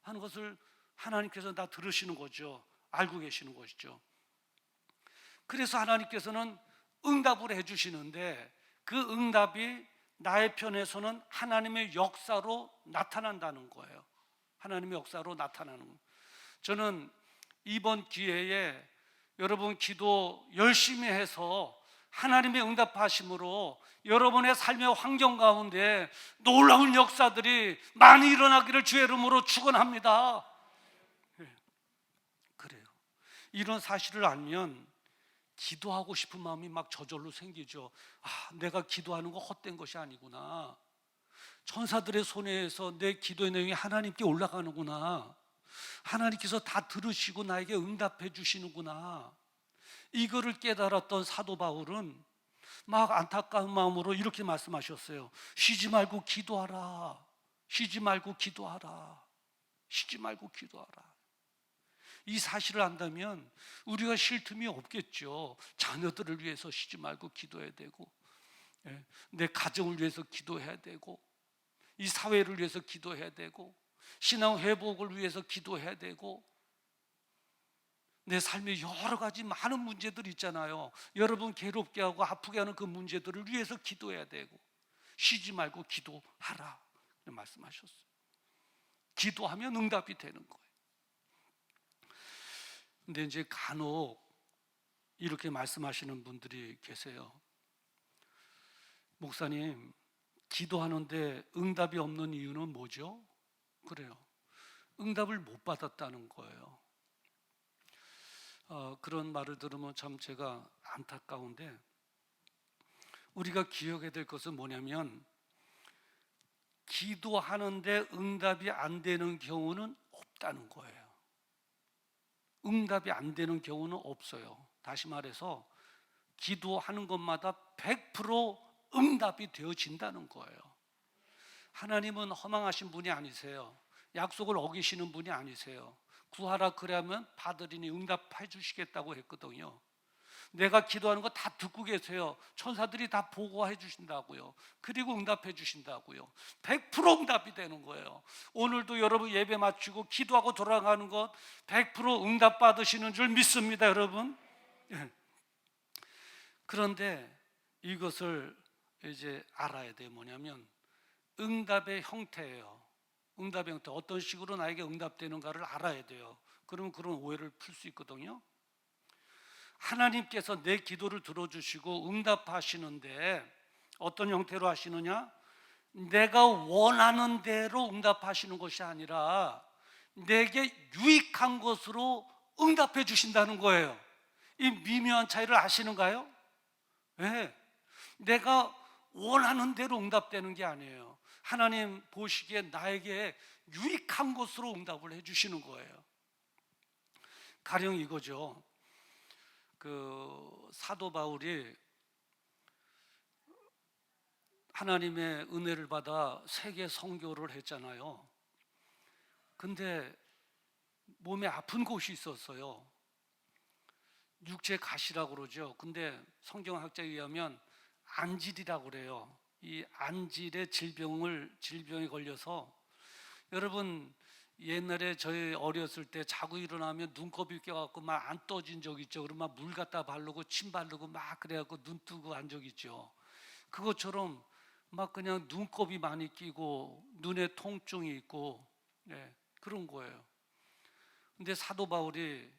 하는 것을 하나님께서 다 들으시는 거죠. 알고 계시는 것이죠. 그래서 하나님께서는 응답을 해주시는데 그 응답이 나의 편에서는 하나님의 역사로 나타난다는 거예요. 하나님의 역사로 나타나는 거예요. 저는 이번 기회에 여러분 기도 열심히 해서 하나님의 응답하심으로 여러분의 삶의 환경 가운데 놀라운 역사들이 많이 일어나기를 주의 이름으로 축원합니다. 그래요. 이런 사실을 알면 기도하고 싶은 마음이 막 저절로 생기죠. 아, 내가 기도하는 거 헛된 것이 아니구나. 천사들의 손에서 내 기도의 내용이 하나님께 올라가는구나. 하나님께서 다 들으시고 나에게 응답해 주시는구나. 이거를 깨달았던 사도 바울은 막 안타까운 마음으로 이렇게 말씀하셨어요. 쉬지 말고 기도하라. 쉬지 말고 기도하라. 쉬지 말고 기도하라. 이 사실을 안다면 우리가 쉴 틈이 없겠죠. 자녀들을 위해서 쉬지 말고 기도해야 되고, 내 가정을 위해서 기도해야 되고, 이 사회를 위해서 기도해야 되고, 신앙 회복을 위해서 기도해야 되고, 내 삶에 여러 가지 많은 문제들이 있잖아요. 여러분 괴롭게 하고 아프게 하는 그 문제들을 위해서 기도해야 되고, 쉬지 말고 기도하라 말씀하셨어요. 기도하면 응답이 되는 거예요. 근데 이제 간혹 이렇게 말씀하시는 분들이 계세요. 목사님, 기도하는데 응답이 없는 이유는 뭐죠? 그래요. 응답을 못 받았다는 거예요. 그런 말을 들으면 참 제가 안타까운데, 우리가 기억해야 될 것은 뭐냐면 기도하는데 응답이 안 되는 경우는 없다는 거예요. 응답이 안 되는 경우는 없어요. 다시 말해서 기도하는 것마다 100% 응답이 되어진다는 거예요. 하나님은 허망하신 분이 아니세요. 약속을 어기시는 분이 아니세요. 구하라 그러면 받으리니 응답해 주시겠다고 했거든요. 내가 기도하는 거 다 듣고 계세요. 천사들이 다 보고해 주신다고요. 그리고 응답해 주신다고요. 100% 응답이 되는 거예요. 오늘도 여러분 예배 마치고 기도하고 돌아가는 것 100% 응답 받으시는 줄 믿습니다, 여러분. 그런데 이것을 이제 알아야 돼요. 뭐냐면 응답의 형태예요. 응답의 형태, 어떤 식으로 나에게 응답되는가를 알아야 돼요. 그러면 그런 오해를 풀 수 있거든요. 하나님께서 내 기도를 들어주시고 응답하시는데 어떤 형태로 하시느냐? 내가 원하는 대로 응답하시는 것이 아니라 내게 유익한 것으로 응답해 주신다는 거예요. 이 미묘한 차이를 아시는가요? 네. 내가 원하는 대로 응답되는 게 아니에요. 하나님 보시기에 나에게 유익한 것으로 응답을 해 주시는 거예요. 가령 이거죠. 그 사도 바울이 하나님의 은혜를 받아 세계 선교를 했잖아요. 근데 몸에 아픈 곳이 있었어요. 육체 가시라고 그러죠. 근데 성경학자에 의하면 안질이라고 그래요. 이 안질의 질병에 걸려서, 여러분 옛날에 저희 어렸을 때 자고 일어나면 눈곱이 껴갖고 막 안 떠진 적 있죠. 그러면 물 갖다 바르고 침 바르고 막 그래갖고 눈 뜨고 한 적 있죠. 그것처럼 막 그냥 눈곱이 많이 끼고 눈에 통증이 있고, 예, 그런 거예요. 근데 사도 바울이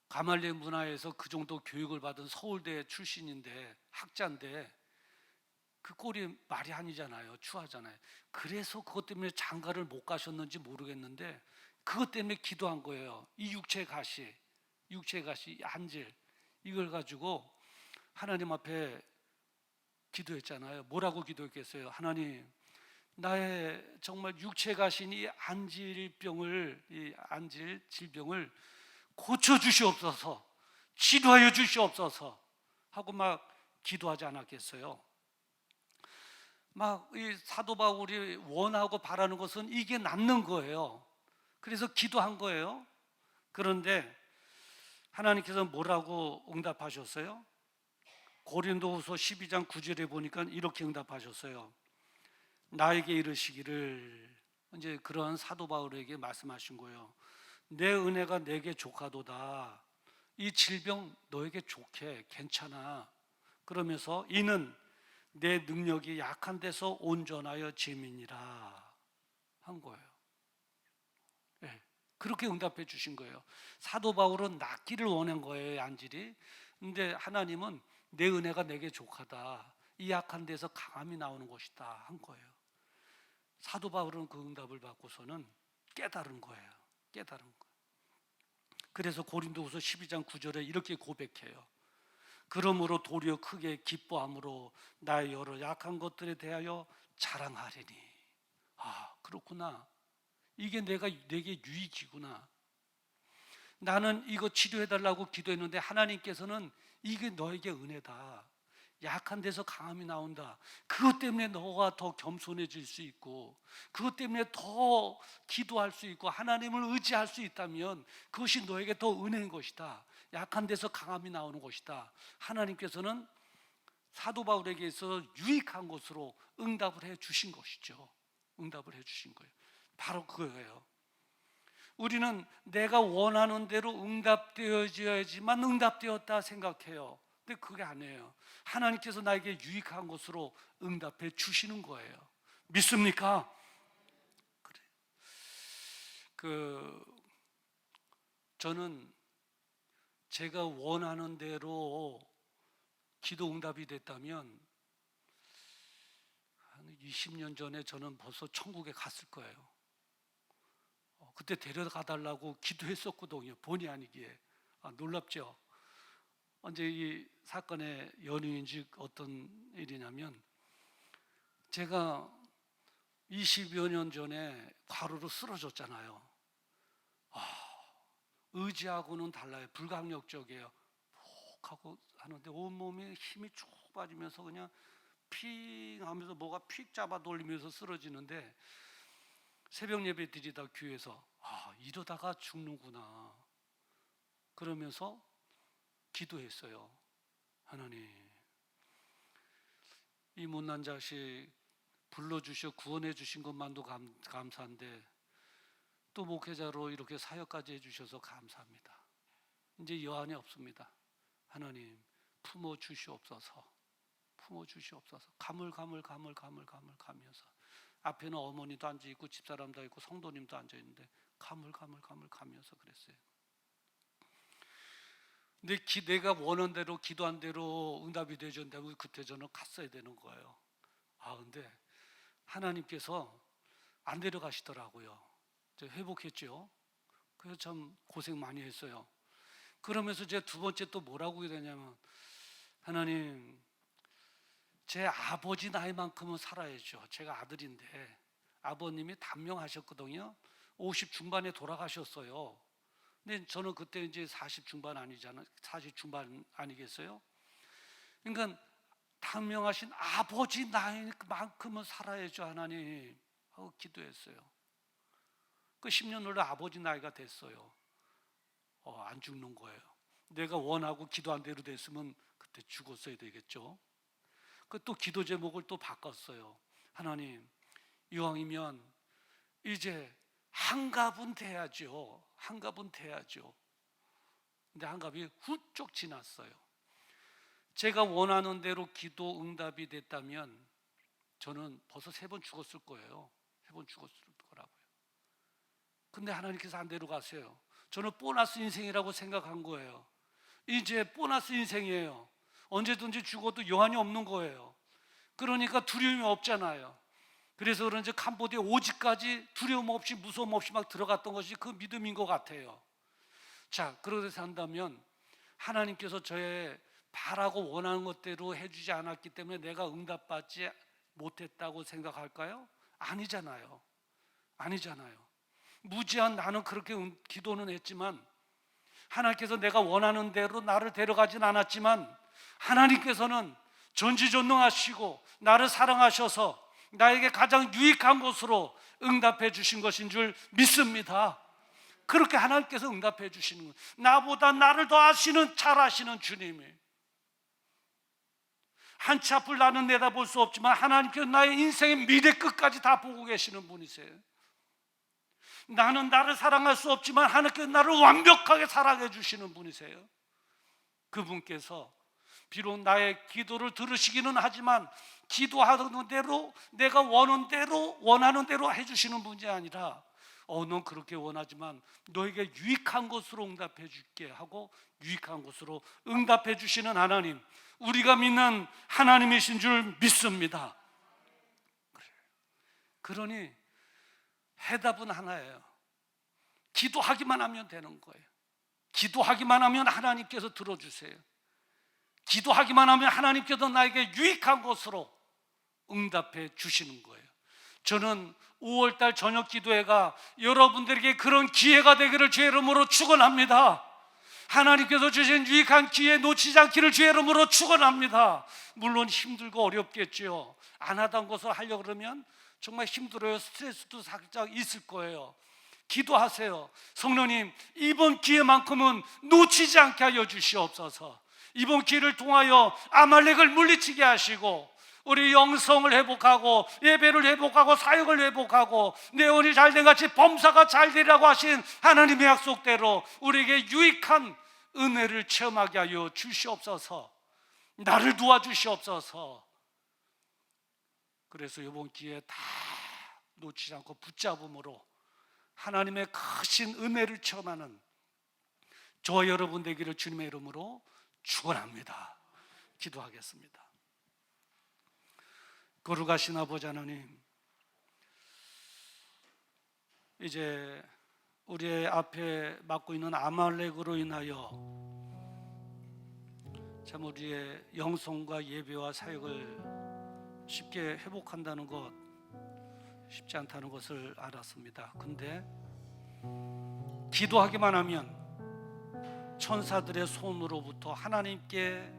가말리엘 문화에서 그 정도 교육을 받은 서울대 출신인데, 학자인데, 그 꼴이 말이 아니잖아요. 추하잖아요. 그래서 그것 때문에 장가를 못 가셨는지 모르겠는데 그것 때문에 기도한 거예요. 이 육체 가시, 이 안질, 이걸 가지고 하나님 앞에 기도했잖아요. 뭐라고 기도했겠어요? 하나님, 나의 정말 육체 가신 이 안질 질병을 고쳐 주시옵소서, 치료하여 주시옵소서 하고 막 기도하지 않았겠어요? 막 이 사도 바울이 원하고 바라는 것은 이게 낫는 거예요. 그래서 기도한 거예요. 그런데 하나님께서 뭐라고 응답하셨어요? 고린도후서 12장 9절에 보니까 이렇게 응답하셨어요. 나에게 이르시기를, 이제 그러한 사도 바울에게 말씀하신 거예요. 내 은혜가 내게 족하도다. 이 질병 너에게 좋게, 괜찮아. 그러면서 이는 내 능력이 약한 데서 온전하여 짐이니라 한 거예요. 네, 그렇게 응답해 주신 거예요. 사도 바울은 낫기를 원한 거예요, 안질이. 근데 하나님은 내 은혜가 내게 족하다, 이 약한 데서 강함이 나오는 것이다 한 거예요. 사도 바울은 그 응답을 받고서는 깨달은 거예요. 깨달은 거예요. 그래서 고린도후서 12장 9절에 이렇게 고백해요. 그러므로 도리어 크게 기뻐함으로 나의 여러 약한 것들에 대하여 자랑하리니. 아, 그렇구나. 이게 내게 유익이구나. 나는 이거 치료해달라고 기도했는데 하나님께서는 이게 너에게 은혜다. 약한 데서 강함이 나온다. 그것 때문에 너가 더 겸손해질 수 있고, 그것 때문에 더 기도할 수 있고 하나님을 의지할 수 있다면 그것이 너에게 더 은혜인 것이다. 약한 데서 강함이 나오는 것이다. 하나님께서는 사도 바울에게 있어서 유익한 것으로 응답을 해 주신 것이죠. 응답을 해 주신 거예요. 바로 그거예요. 우리는 내가 원하는 대로 응답되어야지만 응답되었다 생각해요. 근데 그게 아니에요. 하나님께서 나에게 유익한 것으로 응답해 주시는 거예요. 믿습니까? 그래. 저는 제가 원하는 대로 기도 응답이 됐다면 한 20년 전에 저는 벌써 천국에 갔을 거예요. 그때 데려가 달라고 기도했었거든요. 본의 아니기에. 놀랍죠? 언제 이 사건의 연유인지 어떤 일이냐면, 제가 20여 년 전에 과로로 쓰러졌잖아요. 의지하고는 달라요. 불강력적이에요. 푹 하고 하는데 온몸에 힘이 쭉 빠지면서 그냥 핑 하면서 뭐가 픽 잡아 돌리면서 쓰러지는데, 새벽 예배 드리다 교회에서 이러다가 죽는구나 그러면서 기도했어요. 하나님, 이 못난 자식 불러주셔 구원해 주신 것만도 감사한데 또 목회자로 이렇게 사역까지 해주셔서 감사합니다. 이제 여한이 없습니다. 하나님, 품어 주시옵소서. 품어 주시옵소서. 가물가물가면서 앞에는 어머니도 앉아 있고 집사람도 있고 성도님도 앉아 있는데 가면서 그랬어요. 근데 내가 원한 대로 기도한 대로 응답이 되셨다면 그때 저는 갔어야 되는 거예요. 근데 하나님께서 안 데려가시더라고요. 회복했죠. 그래서 참 고생 많이 했어요. 그러면서 제가 두 번째 또 뭐라고 되냐면, 하나님, 제 아버지 나이만큼은 살아야죠. 제가 아들인데 아버님이 단명하셨거든요. 50 중반에 돌아가셨어요. 근데 저는 그때 이제 40 중반 아니잖아요. 40 중반 아니겠어요? 그러니까 단명하신 아버지 나이만큼은 살아야죠, 하나님 하고 기도했어요. 그 10년 후에 아버지 나이가 됐어요. 안 죽는 거예요. 내가 원하고 기도한 대로 됐으면 그때 죽었어야 되겠죠. 그 또 기도 제목을 또 바꿨어요. 하나님, 이왕이면 이제 한갑은 돼야죠. 한갑은 돼야죠. 근데 한갑이 훌쩍 지났어요. 제가 원하는 대로 기도 응답이 됐다면 저는 벌써 3번 죽었을 거예요. 3번 죽었을 거라고요. 근데 하나님께서 안 데려가세요. 저는 보너스 인생이라고 생각한 거예요. 이제 보너스 인생이에요. 언제든지 죽어도 여한이 없는 거예요. 그러니까 두려움이 없잖아요. 그래서 그런지 캄보디아 5지까지 두려움 없이 무서움 없이 막 들어갔던 것이 그 믿음인 것 같아요. 자, 그러면서 한다면 하나님께서 저의 바라고 원하는 것대로 해주지 않았기 때문에 내가 응답받지 못했다고 생각할까요? 아니잖아요. 아니잖아요. 무지한 나는 그렇게 기도는 했지만 하나님께서 내가 원하는 대로 나를 데려가진 않았지만 하나님께서는 전지전능하시고 나를 사랑하셔서 나에게 가장 유익한 곳으로 응답해 주신 것인 줄 믿습니다. 그렇게 하나님께서 응답해 주시는 거예요. 나보다 나를 더 아시는, 잘 아시는 주님이. 한 치 앞을 나는 내다볼 수 없지만 하나님께서 나의 인생의 미래 끝까지 다 보고 계시는 분이세요. 나는 나를 사랑할 수 없지만 하나님께서 나를 완벽하게 사랑해 주시는 분이세요. 그분께서 비록 나의 기도를 들으시기는 하지만 기도하는 대로 내가 원하는 대로 해주시는 분이 아니라 넌 그렇게 원하지만 너에게 유익한 것으로 응답해 줄게 하고 유익한 것으로 응답해 주시는 하나님, 우리가 믿는 하나님이신 줄 믿습니다. 그러니 해답은 하나예요. 기도하기만 하면 되는 거예요. 기도하기만 하면 하나님께서 들어주세요. 기도하기만 하면 하나님께서 나에게 유익한 것으로 응답해 주시는 거예요. 저는 5월달 저녁 기도회가 여러분들에게 그런 기회가 되기를 주의 이름으로 축원합니다. 하나님께서 주신 유익한 기회 놓치지 않기를 주의 이름으로 축원합니다. 물론 힘들고 어렵겠죠. 안 하던 것을 하려고 그러면 정말 힘들어요. 스트레스도 살짝 있을 거예요. 기도하세요. 성령님, 이번 기회만큼은 놓치지 않게 하여 주시옵소서. 이번 기회를 통하여 아말렉을 물리치게 하시고 우리 영성을 회복하고 예배를 회복하고 사역을 회복하고 내원이 잘된 같이 범사가 잘 되라고 하신 하나님의 약속대로 우리에게 유익한 은혜를 체험하게 하여 주시옵소서. 나를 도와주시옵소서. 그래서 이번 기회에 다 놓치지 않고 붙잡음으로 하나님의 크신 은혜를 체험하는 저와 여러분 되기를 주님의 이름으로 축원합니다. 기도하겠습니다. 거룩하신 아버지 하나님, 이제 우리의 앞에 맡고 있는 아말렉으로 인하여 참 우리의 영성과 예배와 사역을 쉽게 회복한다는 것 쉽지 않다는 것을 알았습니다. 근데 기도하기만 하면 천사들의 손으로부터 하나님께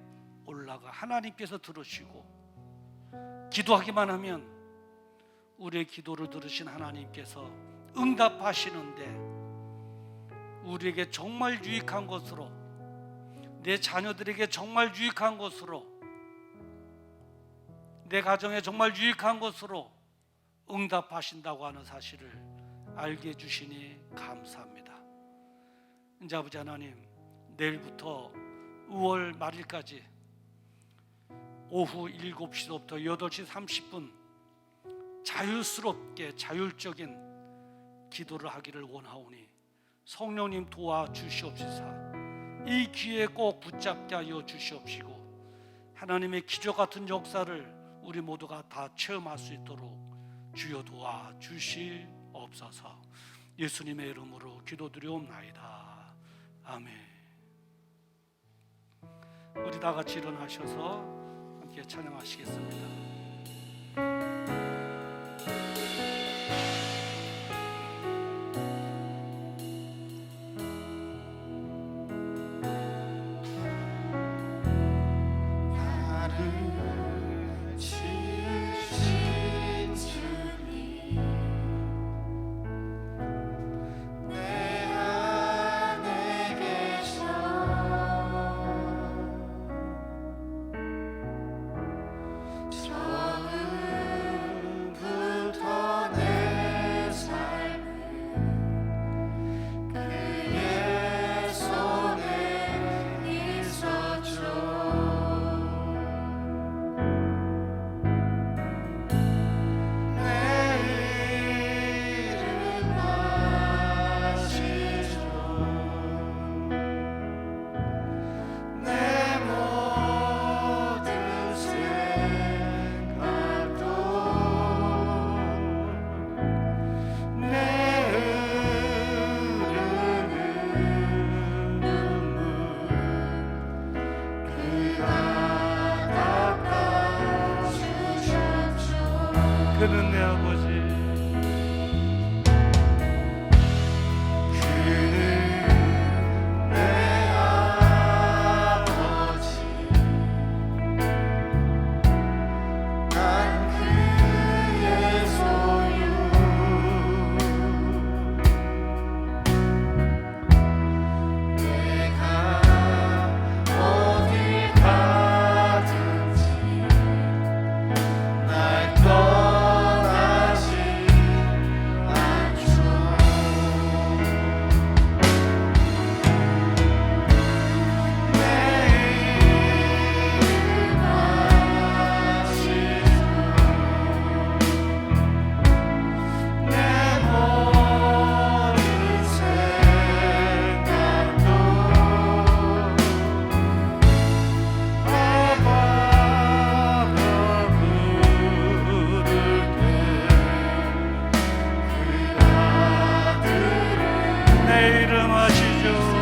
올라가 하나님께서 들으시고, 기도하기만 하면 우리의 기도를 들으신 하나님께서 응답하시는데, 우리에게 정말 유익한 것으로, 내 자녀들에게 정말 유익한 것으로, 내 가정에 정말 유익한 것으로 응답하신다고 하는 사실을 알게 해주시니 감사합니다. 이제 아버지 하나님, 내일부터 5월 말일까지 오후 7시부터 8시 30분 자유스럽게 자율적인 기도를 하기를 원하오니 성령님 도와주시옵소서. 이 기회에 꼭 붙잡게 하여 주시옵시고 하나님의 기적 같은 역사를 우리 모두가 다 체험할 수 있도록 주여 도와주시옵소서. 예수님의 이름으로 기도드리옵나이다. 아멘. 우리 다 같이 일어나셔서 함께 찬양하시겠습니다. 내 안에 계셔 내 이름 아시죠?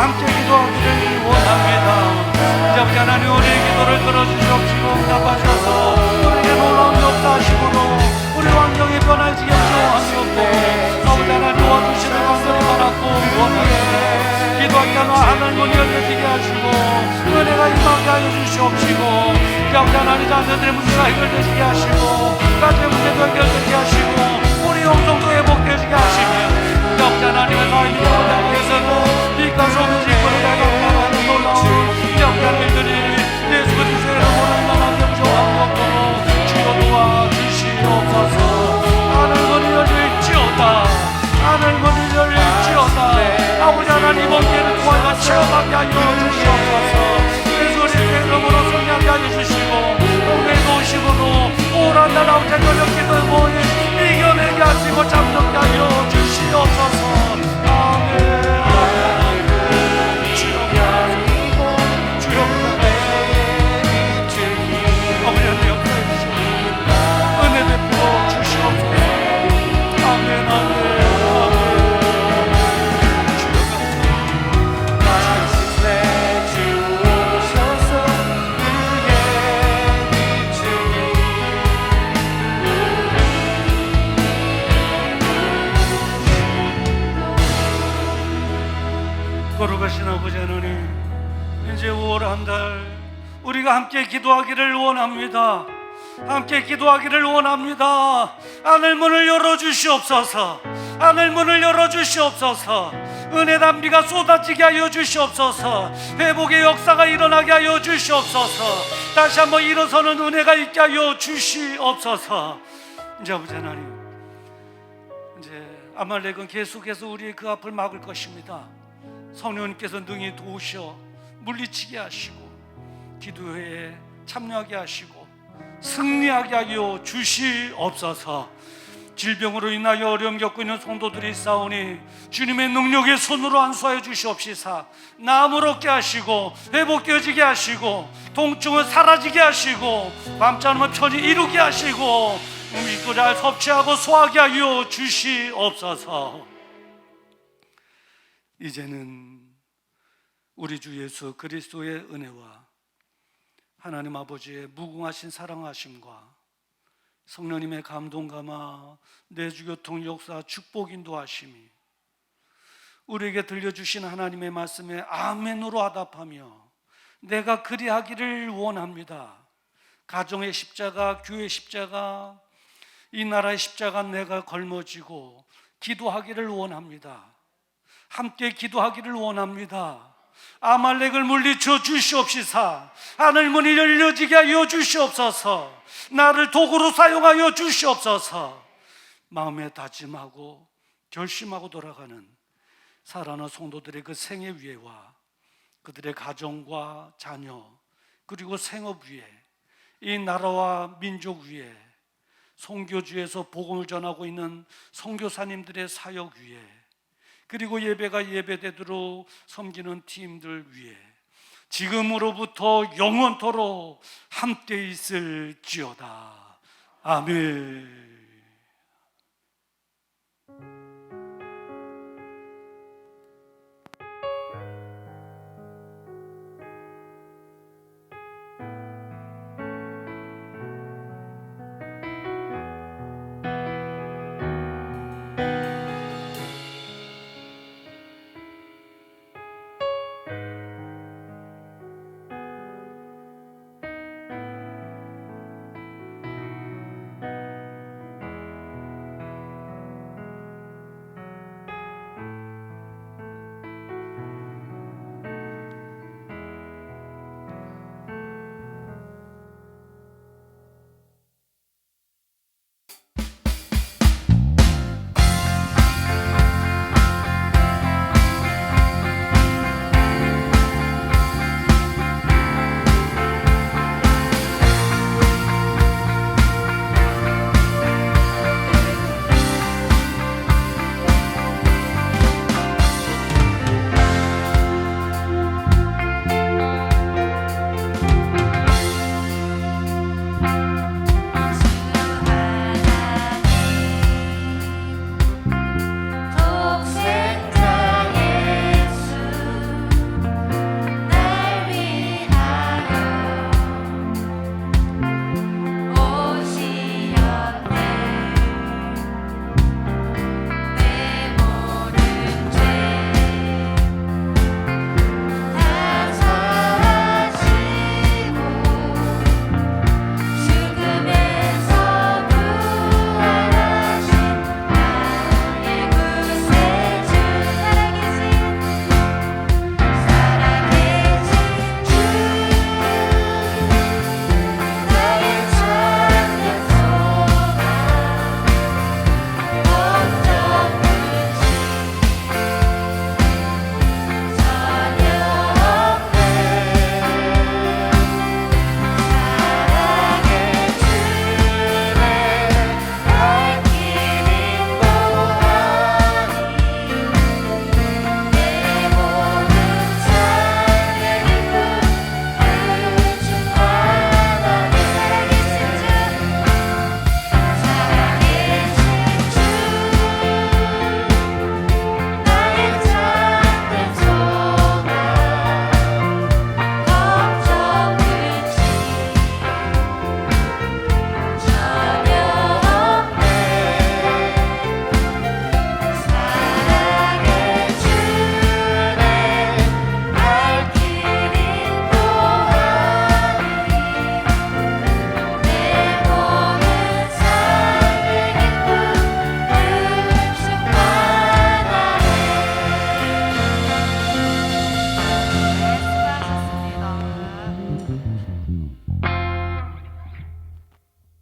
함께 기도하기를 원합니다. 이제 하나님 우리의 기도를 들어주시옵시고 응답하셔서 우리에게 놀라운 역사하심으로 우리 환경이 변화지게 주옵시옵고 아버지 하나님 도와주시는 관절이 많았고 원합니다. 기도하기 하나 하늘문이 열려지게 하시고 은혜가 임하게 하여 주시옵시고 아버지 하나님 자녀들의 문제가 해결되시게 하시고 가정의 문제도 해결되게 하시고 우리 영성도 회복되시게 하시며 아버지 하나님의 사랑이 여러분께서는 빛과 소문이 걸어가는 놀라운 영광의 일들이 예수 그리스도의 이름으로 나만 영접하옵고 주여 도와주시옵소서. 하늘문이 열릴지어다 하늘문이 열릴지어다 아버지 하나님 이번 통하여 체험하게 하여 주시옵소서. 예수 그리스도의 이름으로 성령하게 하여 주시고 오늘도 오시고도 오란 날 아버지 권력기도 모인 이겨내게 하시고 잠들게 하여 주시옵소서. 아멘. 거룩하신 아버지 하나님, 이제 5월 한 달 우리가 함께 기도하기를 원합니다. 함께 기도하기를 원합니다. 하늘 문을 열어주시옵소서. 하늘 문을 열어주시옵소서. 은혜 담비가 쏟아지게 하여 주시옵소서. 회복의 역사가 일어나게 하여 주시옵소서. 다시 한번 일어서는 은혜가 있게 하여 주시옵소서. 이제 아버지 하나님, 이제 아말렉은 계속해서 우리의 그 앞을 막을 것입니다. 성령님께서 능히 도우셔 물리치게 하시고 기도회에 참여하게 하시고 승리하게 하여 주시옵소서. 질병으로 인하여 어려움 겪고 있는 성도들이 있사오니 주님의 능력의 손으로 안수하여 주시옵시사. 나음을 얻게 하시고 회복되어지게 하시고 통증을 사라지게 하시고 밤잠을 편히 이루게 하시고 음식도 잘 섭취하고 소화하게 하여 주시옵소서. 이제는 우리 주 예수 그리스도의 은혜와 하나님 아버지의 무궁하신 사랑하심과 성령님의 감동 감화 내주교통 역사 축복 인도하심이 우리에게 들려주신 하나님의 말씀에 아멘으로 화답하며 내가 그리하기를 원합니다. 가정의 십자가, 교회의 십자가, 이 나라의 십자가 내가 걸머지고 기도하기를 원합니다. 함께 기도하기를 원합니다. 아말렉을 물리쳐 주시옵시사. 하늘문이 열려지게 하여 주시옵소서. 나를 도구로 사용하여 주시옵소서. 마음에 다짐하고 결심하고 돌아가는 사랑하는 성도들의 그 생애 위에와 그들의 가정과 자녀 그리고 생업 위에 이 나라와 민족 위에 선교주에서 복음을 전하고 있는 선교사님들의 사역 위에 그리고 예배가 예배되도록 섬기는 팀들 위에 지금으로부터 영원토록 함께 있을지어다. 아멘.